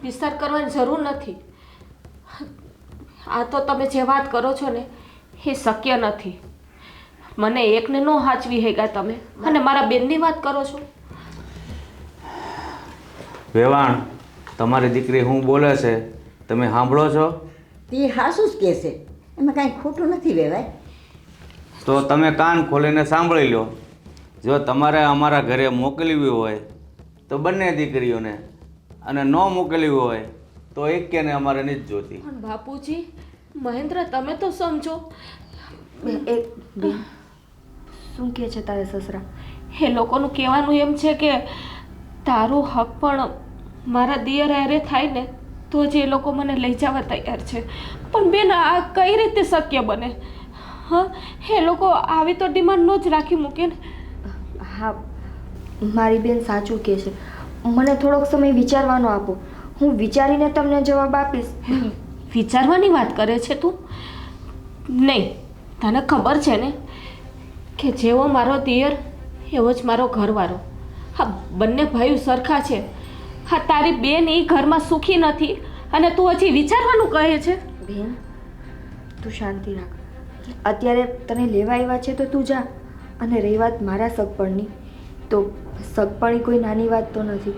Speaker 2: વિસ્તાર કરવાની જરૂર નથી. આ તો તમે જે વાત કરો છો ને એ શક્ય નથી. મને એકને નો હાચવી હેગા તમે, અને મારા બેનની વાત કરો છો.
Speaker 4: વેવાણ, તમારી દીકરી શું બોલે છે તમે સાંભળો છો?
Speaker 7: તે હાસું જ કહે છે, એમાં કાંઈ ખોટું નથી વેવાય.
Speaker 4: તો તમે કાન ખોલીને સાંભળી લો. જો તમારે અમારા ઘરે મોકલવી હોય તો બંને દીકરીઓને, અને ન મોકલવી હોય તો એકેને અમારે નથી જોતી.
Speaker 2: પણ બાપુજી, મહેન્દ્ર, તમે તો સમજો.
Speaker 1: એક બેન, શું કહે છે તારે સસરા?
Speaker 2: એ લોકોનું કહેવાનું એમ છે કે તારું હક પણ મારા દિયર હારે થાય ને તો જ એ લોકો મને લઈ જવા તૈયાર છે. પણ બેન, આ કઈ રીતે શક્ય બને? હા, એ લોકો આવી તો ડિમાન્ડ નો જ રાખી મૂકે ને.
Speaker 1: હા, મારી બેન સાચું કહે છે. મને થોડોક સમય વિચારવાનો આપો, હું વિચારીને તમને જવાબ આપીશ.
Speaker 2: વિચારવાની વાત કરે છે તું? નહીં, તને ખબર છે ને કે જેવો મારો દિયર એવો જ મારો ઘરવાળો. હા, બંને ભાઈઓ સરખા છે. હા, તારી બેન એ ઘરમાં સુખી નથી અને તું હજી વિચારવાનું કહે છે?
Speaker 1: બેન, તું શાંતિ રાખ. અત્યારે તને લેવા આવ્યા છે તો તું જા. અને રહી વાત મારા સગપણની, તો સગપણ કોઈ નાની વાત તો નથી.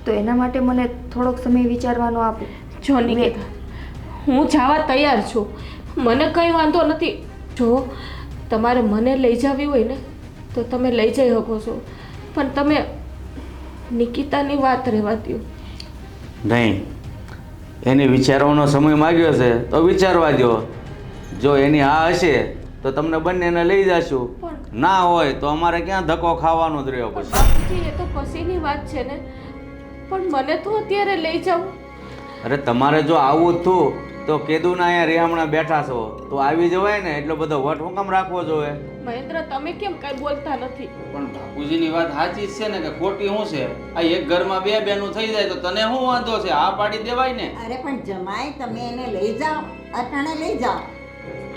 Speaker 1: તો એના માટે મને થોડોક સમય વિચારવાનો આપો.
Speaker 2: જો નિકેતા, હું જવા તૈયાર છું, મને કંઈ વાંધો નથી. જો તમારે મને લઈ જવી હોય ને તો તમે લઈ જઈ શકો છો, પણ તમે નિકિતાની વાત રહેવા દો.
Speaker 4: નહીં, એને વિચારવાનો સમય માગ્યો છે તો વિચારવા દો. જો એની હા હશે તો તમને બંનેને લઈ જશું, ના હોય તો અમારે ક્યાં ધક્કો ખાવાનો જ રહ્યો પછી.
Speaker 2: બાપુજી, એ તો પછીની વાત છે ને, પણ મને તો અત્યારે લઈ જાવ.
Speaker 4: અરે તમારે જો આવું જ થયું તો કેદુના અહીંયા રેહમણા બેઠા છો તો આવી જવાય ને. એટલો બધો વટ હું કામ રાખવો જોઈએ?
Speaker 2: મહેન્દ્ર તમે કેમ કઈ બોલતા નથી?
Speaker 5: પણ બાપુજીની વાત સાચી જ છે ને કે ખોટી શું છે? આ એક ઘરમાં બે બેનું થઈ જાય તો તને શું વાંધો છે? આ પાડી દેવાય ને.
Speaker 7: અરે પણ જમાઈ તમે એને લઈ જાઓ, અટાણે લઈ જાઓ.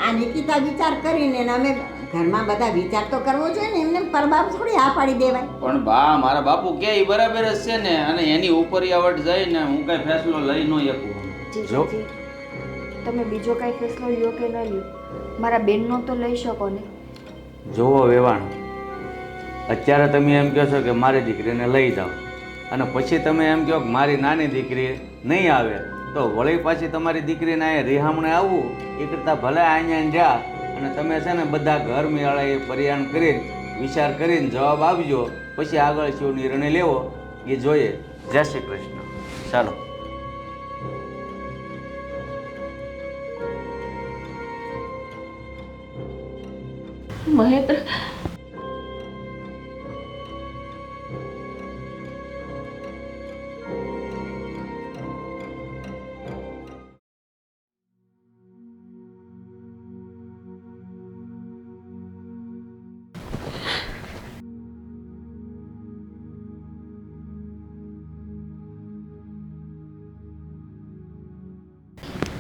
Speaker 7: આ નિકિતા વિચાર કરીને ને અમે ઘરમાં બધા વિચાર તો કરવો જોઈએ ને, એમને પરબાબ થોડી આ પાડી દેવાય.
Speaker 5: પણ બા મારા બાપુ કે ઈ બરાબર જ છે ને, અને એની ઉપરિયાવટ જઈને હું કઈ ફેસલો લઈ ન શકું.
Speaker 1: જીજાજી, તમે બીજો કાંઈ ફેસલો લ્યો કે ન લ્યો, મારા બેનનો તો લઈ શકો ને.
Speaker 4: જુઓ વેવાણ, અત્યારે તમે એમ કહો છો કે મારી દીકરીને લઈ જાઓ, અને પછી તમે એમ કહો કે મારી નાની દીકરી નહીં આવે, તો વળી પાછી તમારી દીકરીને અહીંયા રિહામણે આવવું એ કરતાં ભલે અહીંયા જ્યાં અને તમે છે ને બધા ઘર મેળાએ પરિયાણ કરીને વિચાર કરીને જવાબ આપજો, પછી આગળ શું નિર્ણય લેવો એ જોઈએ. જય શ્રી કૃષ્ણ. ચાલો.
Speaker 2: મહેન્દ્ર,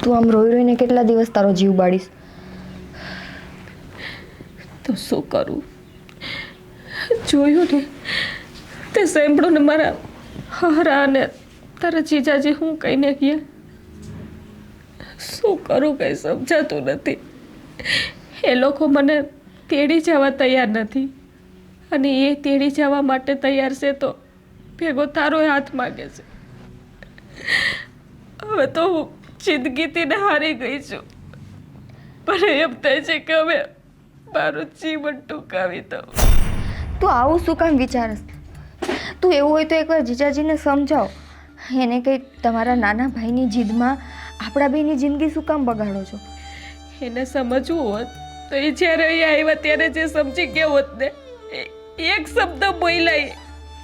Speaker 1: તું આમ રોઈ રોઈને કેટલા દિવસ તારો જીવ બાળીશ?
Speaker 2: તો શું કરું? જોયું ને, તે સાંભળ્યું ને મારા હારા અને તારા જીજાજી હું કહીને ગયા. શું કરું કંઈ સમજાતું નથી. એ લોકો મને તેડી જવા તૈયાર નથી, અને એ તેડી જવા માટે તૈયાર છે તો ભેગો તારો હાથ માગે છે. હવે તો હું જિંદગીથી ને હારી ગઈ છું, પણ એમ થાય છે કે હવે મારું જીવન ટૂંકાવી દઉં.
Speaker 1: તું આવું શું કામ વિચારસ? તું એવું હોય તો એકવાર જીજાજીને સમજાવ. એને કંઈ તમારા નાના ભાઈની જીદમાં આપણા બેની જિંદગી શું કામ બગાડો છો?
Speaker 2: એને સમજવું હોત તો એ જ્યારે અહીંયા આવ્યા ત્યારે જે સમજી ગયો હોત ને, એક શબ્દ બોલાય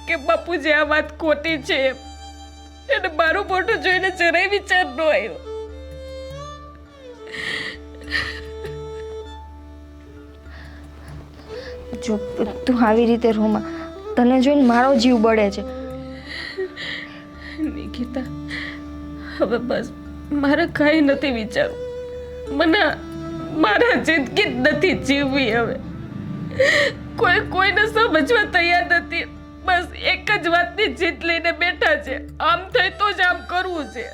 Speaker 2: કે બાપુજી આ વાત ખોટી છે એમ, એને મારું મોઢું જોઈને જરાય વિચાર ન આવ્યો.
Speaker 1: જો તું આવી રીતે રોમાં, તને જોઈને મારો જીવ બળે છે.
Speaker 2: નિકિતા, હવે બસ મારે કાંઈ નથી વિચારવું. મને મારા જિંદગી જ નથી જીવવી હવે. કોઈને સમજવા તૈયાર નથી. બસ એક જ વાતની જીત લઈને બેઠા છે, આમ થાય તો જ આમ કરવું છે.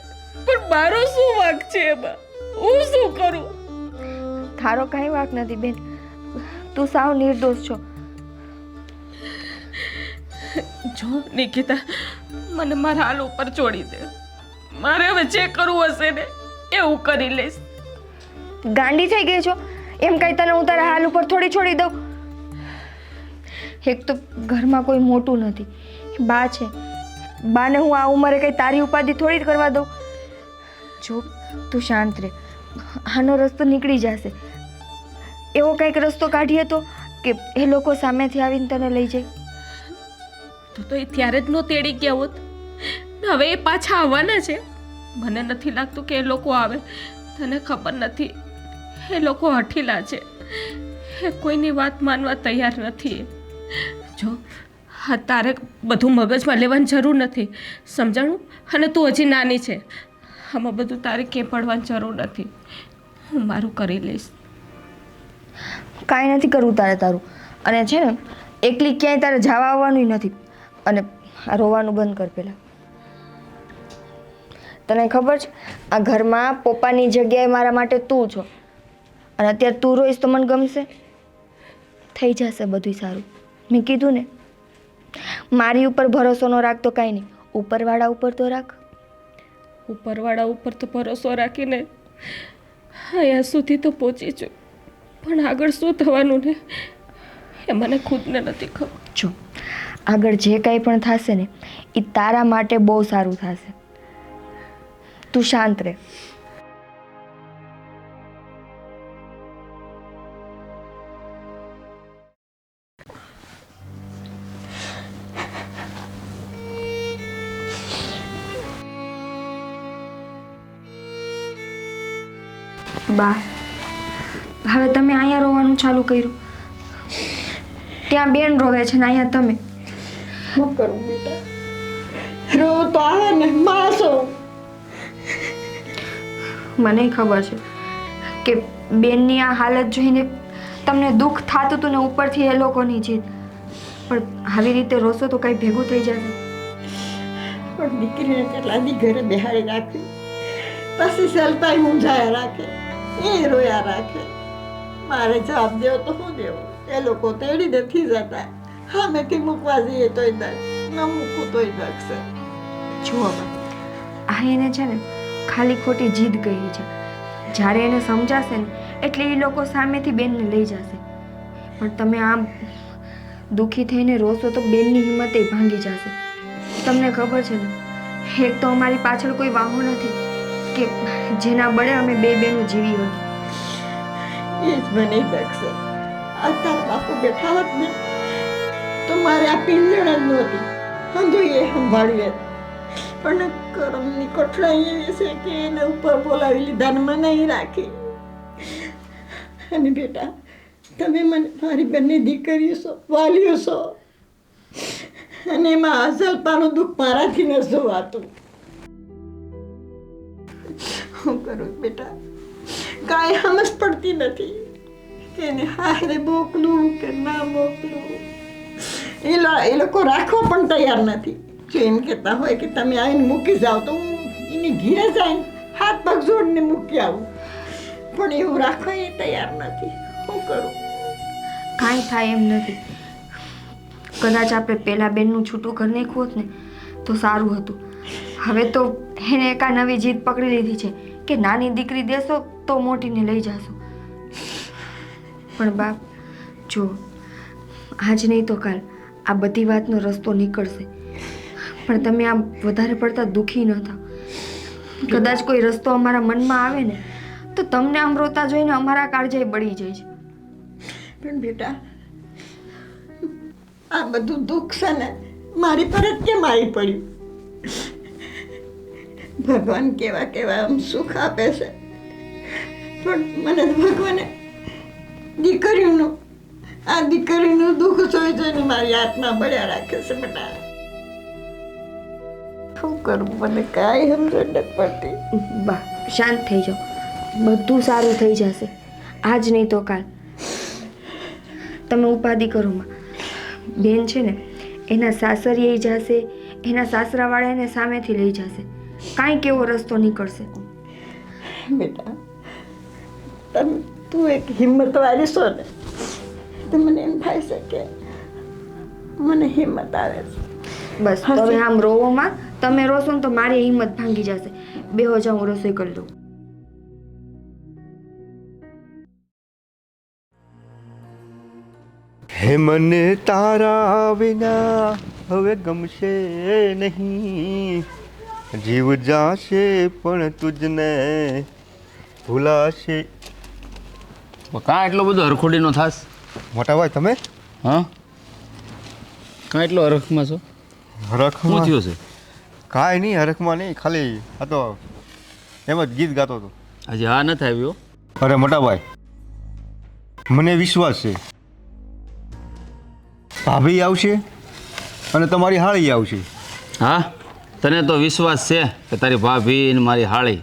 Speaker 2: પણ મારો શું વાંક છે એમાં? હું શું કરું?
Speaker 1: તારો કાંઈ વાંક નથી બેન, તું સાવ નિર્દોષ છો.
Speaker 2: જો નિકિતા, મને મારા હાલ ઉપર છોડી દે. મારે હવે જે કરવું હશે ને એ હું કરી લઈશ.
Speaker 1: ગાંડી થઈ ગઈ છો? એમ કઈ તને હું તારા હાલ ઉપર થોડી છોડી દઉં? એક તો ઘરમાં કોઈ મોટું નથી, બા છે. બાને હું આ ઉંમરે કઈ તારી ઉપાધિ થોડી જ કરવા દઉં? જો તું શાંત રહે, આનો રસ્તો નીકળી જશે. એવો કંઈક રસ્તો કાઢીએ તો કે એ લોકો સામેથી આવીને તને લઈ જાય.
Speaker 2: તો એ ત્યારે જ નો તેડી ગયા હોત. હવે એ પાછા આવવાના છે. મને નથી લાગતું કે એ લોકો આવે. તને ખબર નથી, એ લોકો હઠીલા છે. એ કોઈની વાત માનવા તૈયાર નથી. જો હા, તારે બધું મગજમાં લેવાની જરૂર નથી, સમજાણું? અને તું હજી નાની છે, આમાં બધું તારે ક્યાંય પડવાની જરૂર નથી. હું મારું કરી લઈશ.
Speaker 1: કાંઈ નથી કરવું તારું. અને છે ને, એકલી ક્યાંય તારે જવા આવવાનું નથી. અને આ રોવાનું બંધ કર પહેલાં. તને ખબર છે, આ ઘરમાં પપ્પાની જગ્યાએ મારા માટે તું છો, અને અત્યારે તું રોઈશ તો મને ગમશે? થઈ જશે બધું સારું. મેં કીધું ને, મારી ઉપર ભરોસો ન રાખતો કાંઈ નહીં, ઉપરવાળા ઉપર તો રાખ.
Speaker 2: ઉપરવાળા ઉપર તો ભરોસો રાખીને અહીંયા સુધી તો પહોંચી છું, પણ આગળ શું થવાનું ને એ મને ખુદને નથી ખબર.
Speaker 1: જો આગળ જે કાંઈ પણ થશે ને એ તારા માટે બહુ સારું થશે. તું શાંત રહે. બા, હવે તમે અહીંયા રોવાનું ચાલુ કર્યું. ત્યાં બેન રોવે છે ને અહીંયા તમે.
Speaker 7: શું કરું બેટા? રોવું તો આવે ને, માસો.
Speaker 1: મને ખબર છે કે બેનની આ હાલત જોઈને તમને દુઃખ થતું હતું ને ઉપરથી એ લોકોની જીત. પણ આવી રીતે રોશો તો કંઈ ભેગું થઈ જશે.
Speaker 7: પણ દીકરીને કેટલા દી ઘરે બેહાડી રાખી, પછી સેલતાઈ મૂંઝાયા રાખે, એ રોયા રાખે. મારે જવાબ દેવો તો શું દેવો? એ લોકો તેડી નથી જતા. સામેથી મૂકવા જઈએ તોય દખ, ન મૂકવું તોય દખ છે.
Speaker 1: જુઓ બા, આ એને છે ને ખાલી ખોટી જીદ કરી છે. જ્યારે એને સમજાશે ને એટલે એ લોકો સામેથી બેનને લઈ જશે. પણ તમે આમ દુઃખી થઈને રોશો તો બેનની હિંમતે ભાંગી જશે. તમને ખબર છે ને, એક તો અમારી પાછળ કોઈ વાહો નથી કે જેના બળે અમે બે બેનું જીવી હોત.
Speaker 7: એ જ મને દખ છે. આ તારા બાપુ બેઠા હોત ને તો મારે આ પિંજણ જ નહોતી, સમજો એ સંભાળી. પણ કરમની કઠણાઈ એવી છે કે એને ઉપર બોલાવી લીધા ને મને અહીં રાખી. અને બેટા, તમે મને મારી બંને દીકરીઓ છો, વાલીઓ છો, અને એમાં અસલપાનું દુઃખ મારાથી ન જોવાતું. શું કરું બેટા? કાંઈ સમજ પડતી નથી કે એને હારે મોકલું કે ના મોકલું. એ લોકો રાખવા પણ તૈયાર નથી. જો એમ કહેતા હોય કે તમે આવીને મૂકી જાઓ તો હું એની ઘીરે જઈને હાથ પગ જોડીને મૂકી આવું, પણ એવું રાખવા એ તૈયાર નથી. શું કરું?
Speaker 1: કાંઈ થાય એમ નથી. કદાચ આપણે પહેલાં બેનનું છૂટું કરી નાખ્યું હોત ને તો સારું હતું. હવે તો એને એક આ નવી જીદ પકડી લીધી છે કે નાની દીકરી દેશો તો મોટીને લઈ જશો. પણ બાપ જો, આજ નહીં તો કાલ આ બધી વાતનો રસ્તો નીકળશે. પણ તમે આમ વધારે પડતા દુઃખી ન થાઓ. કદાચ કોઈ રસ્તો અમારા મનમાં આવે ને તો તમને આમ રોતા જોઈને અમારા કાળજાએ બળી જાય છે.
Speaker 7: પણ બેટા, આ બધું દુઃખ છે ને મારી પર જ કેમ આવી પડ્યું? ભગવાન કેવા કેવા આમ સુખ આપે છે, પણ મને ભગવાને દીકરીનું દુઃખ જોઈ જોઈને મારી આત્મા બળ્યા રાખે છે. બેટા શું કરું? મને કાંઈ સમજણ નથી પડતી.
Speaker 1: બા શાંત થઈ જાઓ, બધું સારું થઈ જશે. આજ નહીં તો કાલ. તમે ઉપાધિ કરો માં. બેન છે ને એના સાસરીએ જશે, એના સાસરાવાળા એને સામેથી લઈ જશે. કાંઈક એવો રસ્તો નીકળશે.
Speaker 7: બેટા, તું એક હિંમતવાળી છો ને, તો મને એમ થાય છે કે મને હિંમત આવે છે.
Speaker 1: બસ હવે આમ રોવોમાં. તમે રોશો ને તો મારી હિંમત ભાંગી જશે. બેહો જાઓ, હું રસોઈ કરી લઉં.
Speaker 6: હે મને તારા વિના હવે ગમશે નહીં, જીવ જાશે પણ તુજને ભૂલાશે.
Speaker 5: કાં એટલો બધો હરખોડીનો થાસ?
Speaker 6: મોટા ભાઈ તમે
Speaker 5: હા, કાં એટલો હરખમાં છો? શું
Speaker 6: હરખમાં
Speaker 5: થયું છે?
Speaker 6: કાંઈ નહીં, હરખમાં નહીં, ખાલી આ તો એમ જ ગીત ગાતો હતો.
Speaker 5: હજી હા નથી આવ્યો?
Speaker 6: અરે મોટા ભાઈ, મને વિશ્વાસ છે ભાભી આવશે અને તમારી હાળી આવશે.
Speaker 5: હા, તને તો વિશ્વાસ છે કે તારી ભાભી ને મારી હાળી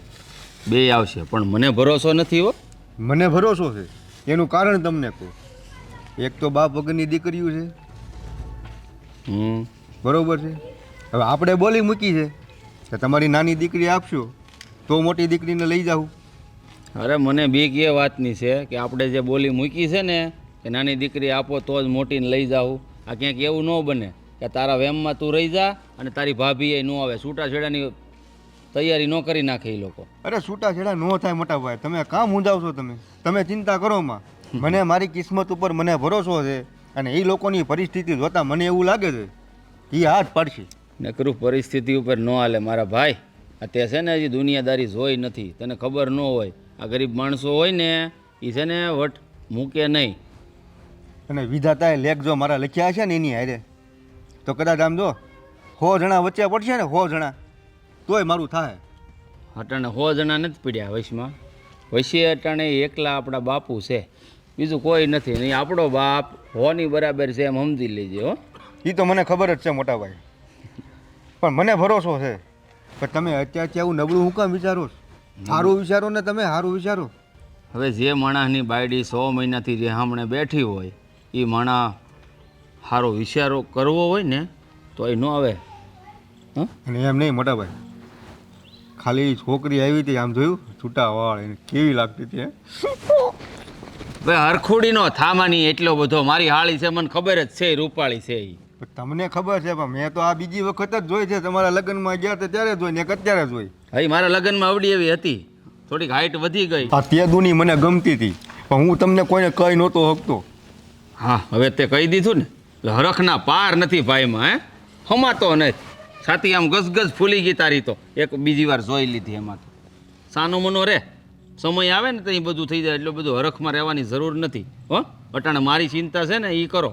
Speaker 5: બે આવશે, પણ મને ભરોસો નથી હો.
Speaker 6: મને ભરોસો છે. એનું કારણ તમને કહું. એક તો બાપ વગરની દીકરીઓ છે, બરોબર છે. હવે આપણે બોલી મૂકી છે કે તમારી નાની દીકરી આપશો તો મોટી દીકરીને લઈ જાઉં.
Speaker 5: અરે મને બીક એ વાતની છે કે આપણે જે બોલી મૂકી છે ને કે નાની દીકરી આપો તો જ મોટીને લઈ જાઉં, આ ક્યાંક એવું ન બને કે તારા વેમમાં તું રહી જા અને તારી ભાભી એ ન આવે. છૂટાછેડાની તૈયારી ન કરી નાખે એ લોકો.
Speaker 6: અરે છૂટાછેડા ન થાય મોટા ભાઈ, તમે કામ મૂંઝાવશો. તમે ચિંતા કરો માં. મને મારી કિસ્મત ઉપર મને ભરોસો છે, અને એ લોકોની પરિસ્થિતિ જોતા મને એવું લાગે છે કે એ હાથ પડશે.
Speaker 5: નકરું પરિસ્થિતિ ઉપર ન હાલે મારા ભાઈ. આ તે છે ને હજી દુનિયાદારી જોઈ નથી, તને ખબર ન હોય. આ ગરીબ માણસો હોય ને એ છે ને વટ મૂકે નહીં.
Speaker 6: અને વિધાતાએ લેખ જો મારા લખ્યા છે ને એની હારે, તો કદાચ આમ જો 100 જણા વચ્ચે પડશે ને 100 જણા તોય મારું થાય.
Speaker 5: અટાણે 100 જણા નથી પડ્યા વશમાં. વશી અટાણે એકલા આપણા બાપુ છે. બીજું કોઈ નથી નહીં. આપણો બાપ હોની બરાબર છે એમ સમજી લેજે હો.
Speaker 6: એ તો મને ખબર જ છે મોટા ભાઈ, પણ મને ભરોસો છે. પણ તમે અત્યારથી આવું નબળું હું કામ વિચારો છો? સારું વિચારો ને તમે, સારું વિચારો.
Speaker 5: હવે જે માણસની બાયડી 100 મહિનાથી જે સામે બેઠી હોય એ માણસ સારો વિચારો કરવો હોય ને તો એ ન આવે. હં
Speaker 6: અને એમ નહીં મોટા ભાઈ, ખાલી છોકરી આવી હતી, આમ જોયું છૂટા વાળ એને કેવી લાગતી હતી.
Speaker 5: ભાઈ હરખોડીનો થામાની એટલો બધો મારી હાળી છે, મને ખબર જ છે રૂપાળી છે એ.
Speaker 6: તમને ખબર છે પણ મેં તો આ બીજી વખત જ જોઈ છે. તમારા લગ્નમાં ગયા હતા ત્યારે જોઈ ને એક અત્યારે જોઈ.
Speaker 5: ભાઈ મારા લગ્નમાં આવડી એવી હતી, થોડીક હાઈટ વધી ગઈ.
Speaker 6: આ તે દુની મને ગમતી હતી પણ હું તમને કોઈને કહી નહોતો શકતો.
Speaker 5: હા હવે તે કહી દીધું ને એટલે હરખના પાર નથી ભાઈમાં. હે હમાતો નથી, છાતી આમ ગસગસ ફૂલી ગઈ તારી તો એક બીજી વાર જોઈ લીધી એમાં તો. સાનો મનો રે, સમય આવે ને તો એ બધું થઈ જાય, એટલું બધું હરખમાં રહેવાની જરૂર નથી હો. અટાણે મારી ચિંતા છે ને એ કરો,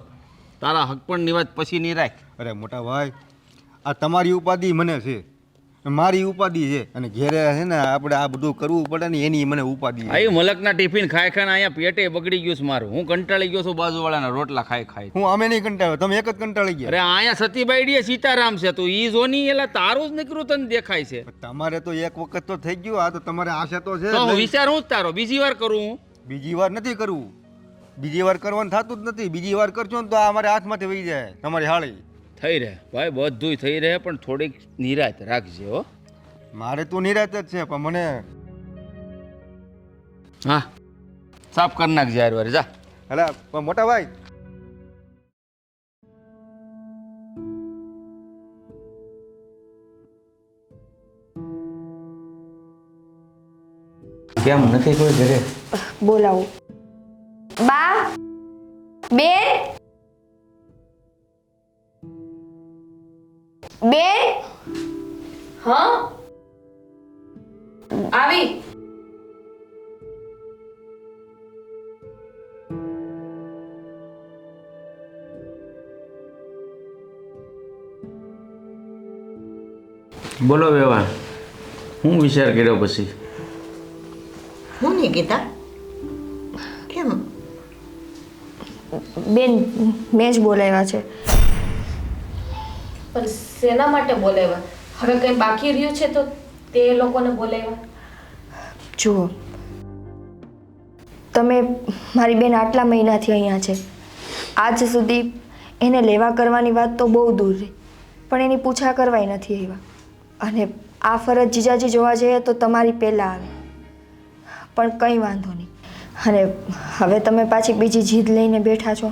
Speaker 5: તારા હક પણ ની વાત પછી નહીં રાખ.
Speaker 6: અરે મોટા ભાઈ, આ તમારી ઉપાધિ મને છે, મારી ઉપાધિ છે, અને ઘેરે છે ને આપણે આ બધું કરવું પડે ને એની મને ઉપાધિ છે.
Speaker 5: આ મલકના ટિફિન ખાઈ ખાઈને અહીંયા પેટે બગડી ગયું છે મારું. હું કંટાળી ગયો છું બાજુવાળાના રોટલા ખાઈ ખાઈ.
Speaker 6: હું અમે નહીં કંટાળ્યો, તમે એક જ કંટાળી ગયા.
Speaker 5: અરે અહીંયા સતીબાઈ સીતારામ છે, તું ઈ જોની એલા તારું જ નીકળું તને દેખાય છે.
Speaker 6: તમારે તો એક વખત તો થઈ ગયું, આ તો તમારે આશા તો છે.
Speaker 5: તો હું વિચારું જ તારો બીજી વાર કરું હું.
Speaker 6: બીજી વાર નથી કરવું, બીજી વાર કરવાનું થતું જ નથી. બીજી વાર કરશો ને તો આ અમારે હાથમાંથી વહી જાય તમારી હાળી.
Speaker 5: થઈ રહે ભાઈ, બધુંય થઈ રહે, પણ થોડીક નિરાત રાખજે હો.
Speaker 6: મારે તો નિરાત જ છે પણ મને
Speaker 5: હા સાફ કરી નાખજે યાર વાર જા.
Speaker 6: અલા પણ મોટા ભાઈ,
Speaker 4: કેમ નથી કોઈ ઘરે?
Speaker 1: બોલાવો. બા, બેન, બેન.
Speaker 2: હા આવી.
Speaker 4: બોલો વેવાણ, હું વિચાર કર્યો પછી?
Speaker 7: હું નહીં કીધા કેમ?
Speaker 1: બેન મેં જ બોલાવ્યા છે.
Speaker 2: પણ શેના માટે બોલાવ્યા? હવે કંઈ બાકી રહ્યું છે તો તે લોકોને બોલાવ્યા.
Speaker 1: જુઓ, તમે મારી બેન આટલા મહિનાથી અહીંયા છે, આજ સુધી એને લેવા કરવાની વાત તો બહુ દૂર રહી, પણ એની પૂછા કરવાય નથી આવ્યા. અને આ ફરજ જીજાજી જોવા જઈએ તો તમારી પહેલાં આવે, પણ કંઈ વાંધો નહીં. અને હવે તમે પાછી બીજી જીદ લઈને બેઠા છો.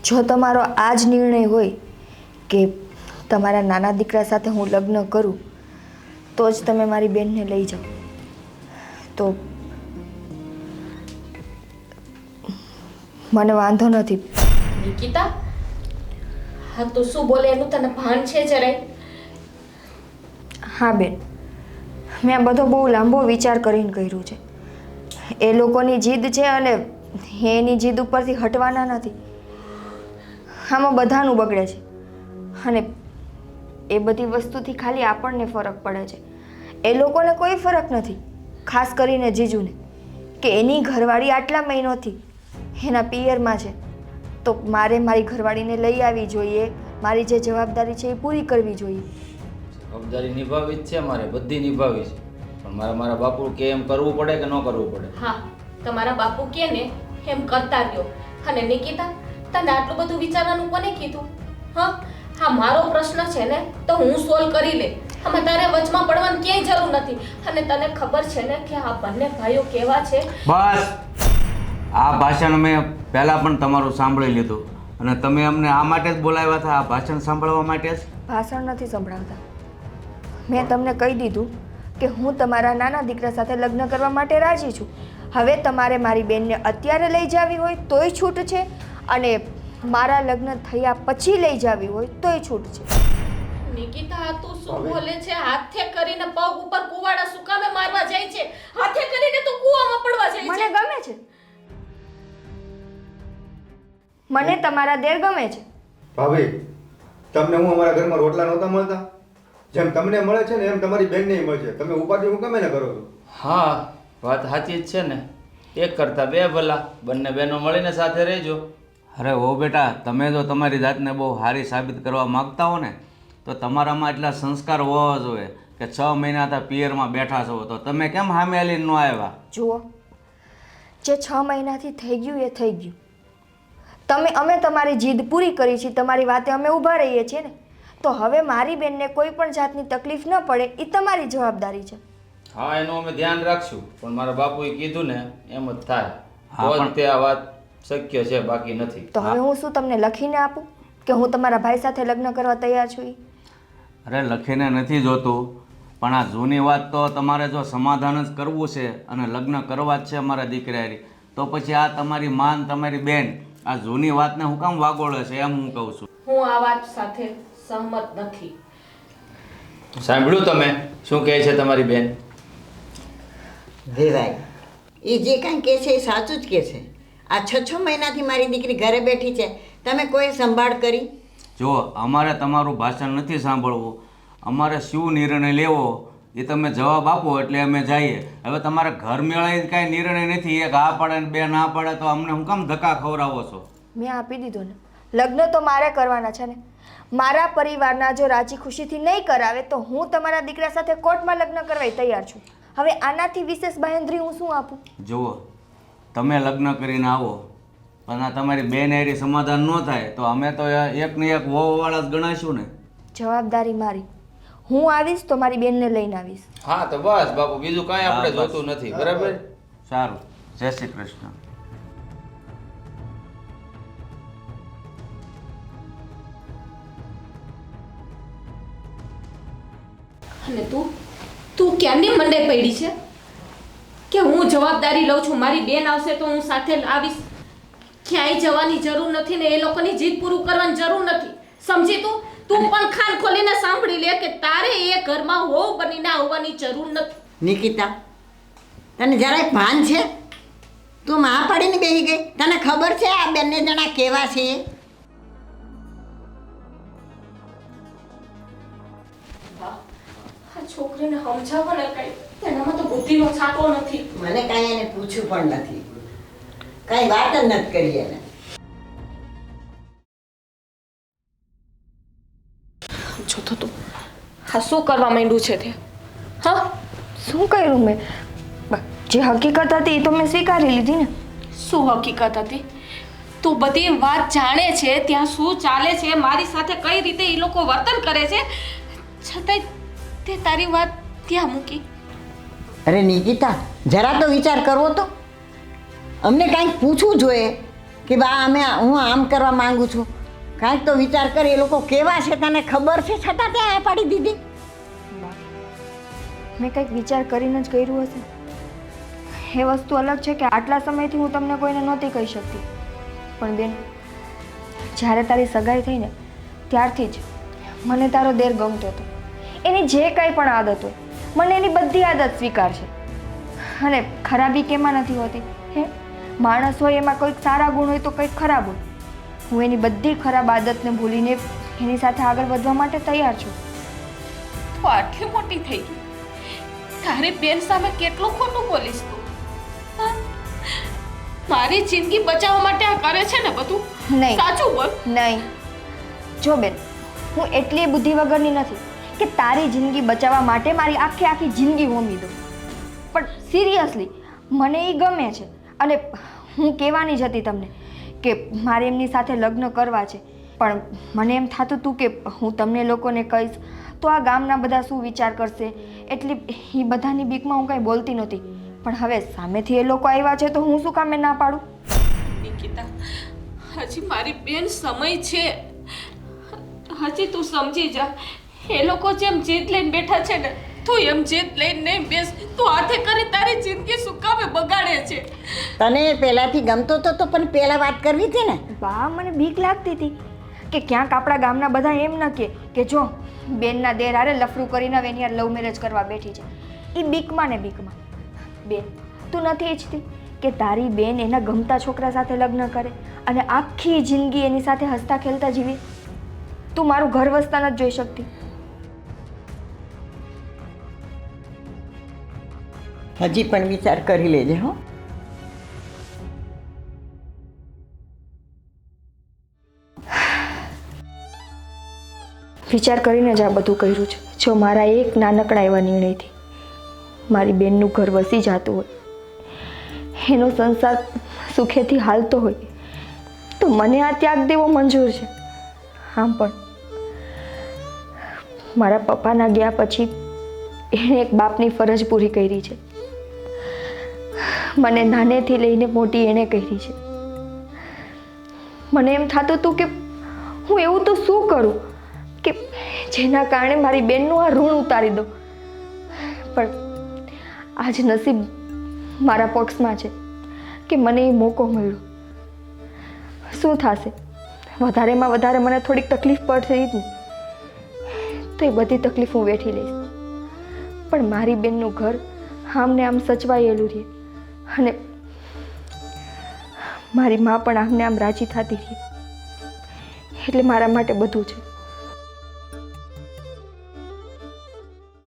Speaker 1: જો તમારો આ જ નિર્ણય હોય કે તમારા નાના દીકરા સાથે હું લગ્ન કરું તો જ તમે મારી બેનને લઈ જાઓ, તો મને વાંધો નથી.
Speaker 2: નિકિતા, હા તું શું બોલે એનું તને ભાન છે જરાય?
Speaker 1: હા બેન, મેં આ બધો બહુ લાંબો વિચાર કરીને કર્યું છે. એ લોકોની જીદ છે અને એની જીદ ઉપરથી હટવાના નથી. આમાં બધાનું બગડે છે અને એ બધી વસ્તુથી ખાલી આપણને ફરક પડે છે. એ લોકોને કોઈ ફરક નથી, ખાસ કરીને જીજુને, કે એની ઘરવાળી આટલા મહિનોથી એના પિયરમાં છે, તો મારે મારી ઘરવાળીને લઈ આવવી જોઈએ. મારી જે જવાબદારી છે એ પૂરી કરવી જોઈએ.
Speaker 5: જવાબદારી નિભાવવી જ છે મારે, બધી નિભાવી છે, પણ મારા બાપુ કે એમ કરવું પડે કે ન કરવું પડે?
Speaker 2: હા, તમારા બાપુ કે ને એમ કરતા રહ્યો. અને નિકિતા, તને આટલું બધું વિચારવાનું કોને કીધું? હા હા, મારો પ્રશ્ન છે ને તો હું સોલ્વ કરી લે. આમાં તારે વચમાં પડવાની ક્યાંય જરૂર નથી. અને તને ખબર છે ને કે આ બંને ભાઈઓ કેવા છે.
Speaker 4: બસ, આ ભાષણ મેં પહેલાં પણ તમારું સાંભળી લીધું અને તમે અમને આ માટે જ બોલાવ્યા હતા, આ ભાષણ સાંભળવા માટે જ?
Speaker 1: ભાષણ નથી સંભળાવતા. મેં તમને કહી દીધું કે હું તમારા નાના દીકરા સાથે લગ્ન કરવા માટે રાજી છું. હવે તમારે મારી બેનને અત્યારે લઈ જવી હોય તોય છૂટ છે, અને મારા લગ્ન થયા પછી લઈ જવી હોય તોય છૂટ છે.
Speaker 2: નિકિતા, આ તું શું બોલે છે? હાથે કરીને પગ ઉપર કુવાડા શું કામે મારવા જાય છે? હાથે કરીને તું કૂવામાં પડવા જાય
Speaker 1: મને
Speaker 2: છે.
Speaker 1: ગમે છે, મને તમારા દેર ગમે છે.
Speaker 6: ભાભી, તમને હું અમારા ઘરમાં રોટલા નહોતા મળતા, જેમ તમને મળે છે ને એમ તમારી બેનને મળશે. તમે ઉપાધિ હું કેમ એને કરો છો?
Speaker 5: હા વાત સાચી જ છે ને,
Speaker 4: એક કરતાં બે ભલા, બંને બહેનો મળીને સાથે રહેજો. અરે ઓ બેટા, તમે જો તમારી જાતને બહુ સારી સાબિત કરવા માગતા હો ને તો તમારામાં એટલા સંસ્કાર હોવા જોઈએ કે 6 મહિના હતા પિયરમાં બેઠા છો તો તમે કેમ સામે હાલીને ન આવ્યા?
Speaker 1: જુઓ, જે 6 મહિનાથી થઈ ગયું એ થઈ ગયું. અમે તમારી જીદ પૂરી કરી છે, તમારી વાતે અમે ઊભા રહીએ છીએ ને, તો હવે મારી બેનને કોઈ પણ જાતની તકલીફ ન પડે એ તમારી જવાબદારી છે.
Speaker 4: હા, એનું અમે ધ્યાન રાખશું, પણ મારા બાપુએ કીધું ને એમ જ થાય.
Speaker 5: હા,
Speaker 4: તો જ
Speaker 5: પણ-
Speaker 4: તે આ વાત શક્ય છે, બાકી નથી.
Speaker 1: તો હવે હું શું તમને લખીને આપું કે હું તમારા ભાઈ સાથે લગ્ન કરવા તૈયાર છું ઈ?
Speaker 4: અરે લખીને નથી જોતું, પણ આ જૂની વાત તો તમારે જો સમાધાન જ કરવું છે અને લગ્ન કરવા જ છે અમારા દીકરાની, તો પછી આ તમારી માન તમારી બેન આ જૂની વાતને હું કામ વાગોળે છે એમ હું કહું છું.
Speaker 2: હું આ વાત સાથે સહમત નથી.
Speaker 4: સાંભળ્યું તમે શું કહે છે તમારી બેન?
Speaker 7: વેવાય એ જે કાંઈ કહે છે એ સાચું જ કહે છે. આ 6 મહિનાથી મારી દીકરી ઘરે બેઠી છે, તમે કોઈ સંભાળ કરી?
Speaker 4: જો અમારે તમારું ભાષણ નથી સાંભળવું, અમારે શું નિર્ણય લેવો એ તમે જવાબ આપો એટલે અમે જઈએ. હવે તમારે ઘર મેળાએ કાંઈ નિર્ણય નથી, એક હા પડે ને બે ના પડે તો અમને હું કામ ધક્કા ખવડાવો છો?
Speaker 1: મેં આપી દીધો ને. લગ્ન તો મારે કરવાના છે ને. મારા પરિવારના જો રાજી ખુશીથી નહીં કરાવે તો હું તમારા દીકરા સાથે કોર્ટમાં લગ્ન કરવા તૈયાર છું. હવે આનાથી વિશેષ બાંહેધરી હું શું આપું?
Speaker 4: જુઓ, તમે લગ્ન કરીને આવો પણ આ તમારી બેન હારી સમાધાન ન થાય તો અમે તો એકને એક વહુવાળા જ ગણાશું ને.
Speaker 1: જવાબદારી મારી. હું આવીશ તો મારી બેનને લઈને આવીશ.
Speaker 4: હા તો બસ બાપુ, બીજું કાંઈ આપણે
Speaker 5: હા, બસ.
Speaker 4: જોતું નથી. બરાબર? સારું, જય શ્રી કૃષ્ણ.
Speaker 2: અને તું ક્યારની મંડે પડી છે કે હું જવાબદારી લઉં છું, મારી બેન આવશે તો હું સાથે આવીશ. ક્યાંય જવાની જરૂર નથી ને એ લોકોની જીદ પૂરું કરવાની જરૂર નથી. સમજી તું પણ કાન ખોલીને સાંભળી લે કે તારે એ ઘરમાં વહુ બનીને આવવાની જરૂર નથી.
Speaker 7: નિકિતા, તને જરાય ભાન છે? તું માં પાડીને બેસી ગઈ. તને ખબર છે આ બંને જણા કેવા છે?
Speaker 2: આ છોકરીને સમજાવો ને કઈ, એનામાં તો બુદ્ધિનો છાંટો નથી.
Speaker 7: મને કાંઈ એને પૂછ્યું પણ નથી, કાંઈ વાત જ નથી કરી એને.
Speaker 2: જો તો તું આ શું કરવા માંડ્યું છે તે? હા,
Speaker 1: શું કર્યું મેં? જે હકીકત હતી એ તો મેં સ્વીકારી લીધી ને.
Speaker 2: શું હકીકત હતી? તું બધી વાત જાણે છે, ત્યાં શું ચાલે છે, મારી સાથે કઈ રીતે એ લોકો વર્તન કરે છે, છતાંય તે તારી વાત ત્યાં મૂકી.
Speaker 7: અરે નિકિતા, જરા તો વિચાર કરવો તો. અમને કાંઈક પૂછવું જોઈએ કે બા હું આમ કરવા માંગુ છું. કાંઈક તો વિચાર કર. એ લોકો કેવા છે તને ખબર છે, છતાં તે આ પાડી દીધી.
Speaker 1: મેં કંઈક વિચાર કરીને જ કર્યું હશે. એ વસ્તુ અલગ છે કે આટલા સમયથી હું તમને કોઈને નહોતી કહી શકતી, પણ બેન, જ્યારે તારી સગાઈ થઈ ને ત્યારથી જ મને તારો દેર ગમતો હતો. એની જે કંઈ પણ આદત હોય મને એની બધી આદત સ્વીકાર છે. અને ખરાબી કેમાં નથી હોતી? હે, માણસ હોય એમાં કોઈક સારા ગુણ હોય તો કંઈક ખરાબ હોય. હું એની બધી ખરાબ આદતને ભૂલીને એની સાથે આગળ વધવા માટે તૈયાર છું.
Speaker 2: તું આટલી મોટી થઈ ગઈ, તારી બેન સામે કેટલું ખોટું બોલીશ તું? હા? મારી જિંદગી બચાવવા માટે આ કરે છે ને બધું?
Speaker 1: નહીં.
Speaker 2: સાચું બોલ.
Speaker 1: નહીં. જો બેન, હું એટલી બુદ્ધિ વગરની નથી કે તારી જિંદગી બચાવવા માટે મારી આખી જિંદગી હોમી દઉં. પણ સિરિયસલી મને એ ગમે છે અને હું કહેવાની જ હતી તમને કે મારે એમની સાથે લગ્ન કરવા છે. પણ મને એમ થતું હતું કે હું તમને લોકોને કહીશ તો આ ગામના બધા શું વિચાર કરશે, એટલે એ બધાની બીકમાં હું કાંઈ બોલતી નહોતી. પણ હવે સામેથી એ લોકો આવ્યા છે તો હું શું કામે ના પાડું?
Speaker 2: નિકિતા, હજી મારી બેન સમય છે, હજી તું સમજી જા. એ લોકો જેમ જીત લઈને બેઠા છે ને, તું એમ જીત લઈને નહીં બેસ. તું હાથે કરી તારી જિંદગી શું કામે બગાડે છે?
Speaker 7: તને પહેલાંથી ગમતો હતો તો પણ પહેલાં વાત કરવી હતી ને.
Speaker 1: વાહ, મને બીક લાગતી હતી કે ક્યાંક આપણા ગામના બધા એમ ન કે જો બેનના દેર હારે લફરું કરીને હવે એની લવ મેરેજ કરવા બેઠી છે. એ બીકમાં ને બીકમાં. બેન, તું નથી ઈચ્છતી કે તારી બેન એના ગમતા છોકરા સાથે લગ્ન કરે અને આખી જિંદગી એની સાથે હસતા ખેલતા જીવે? તું મારું ઘર વસતા નથી જોઈ શકતી?
Speaker 7: હજી પણ વિચાર કરી લેજે હો.
Speaker 1: વિચાર કરીને જ આ બધું કર્યું છે. જો મારા એક નાનકડા એવા નિર્ણયથી મારી બેનનું ઘર વસી જતું હોય, એનો સંસાર સુખેથી હાલતો હોય, તો મને આ ત્યાગ દેવો મંજૂર છે. આમ પણ મારા પપ્પાના ગયા પછી એણે એક બાપની ફરજ પૂરી કરી છે. મને નાનેથી લઈને મોટી એણે કરી છે. મને એમ થતું હતું કે હું એવું તો શું કરું કે જેના કારણે મારી બેનનું આ ઋણ ઉતારી દઉં, પણ આજ નસીબ મારા પક્ષમાં છે કે મને એ મોકો મળ્યો. શું થશે, વધારેમાં વધારે મને થોડીક તકલીફ પડશે જ ને, તો એ બધી તકલીફ હું વેઠી લઈશ. પણ મારી બેનનું ઘર આમને આમ સચવાયેલું રહે અને મારી મા પણ આમને આમ રાજી થતી રહી, એટલે મારા માટે બધું છે.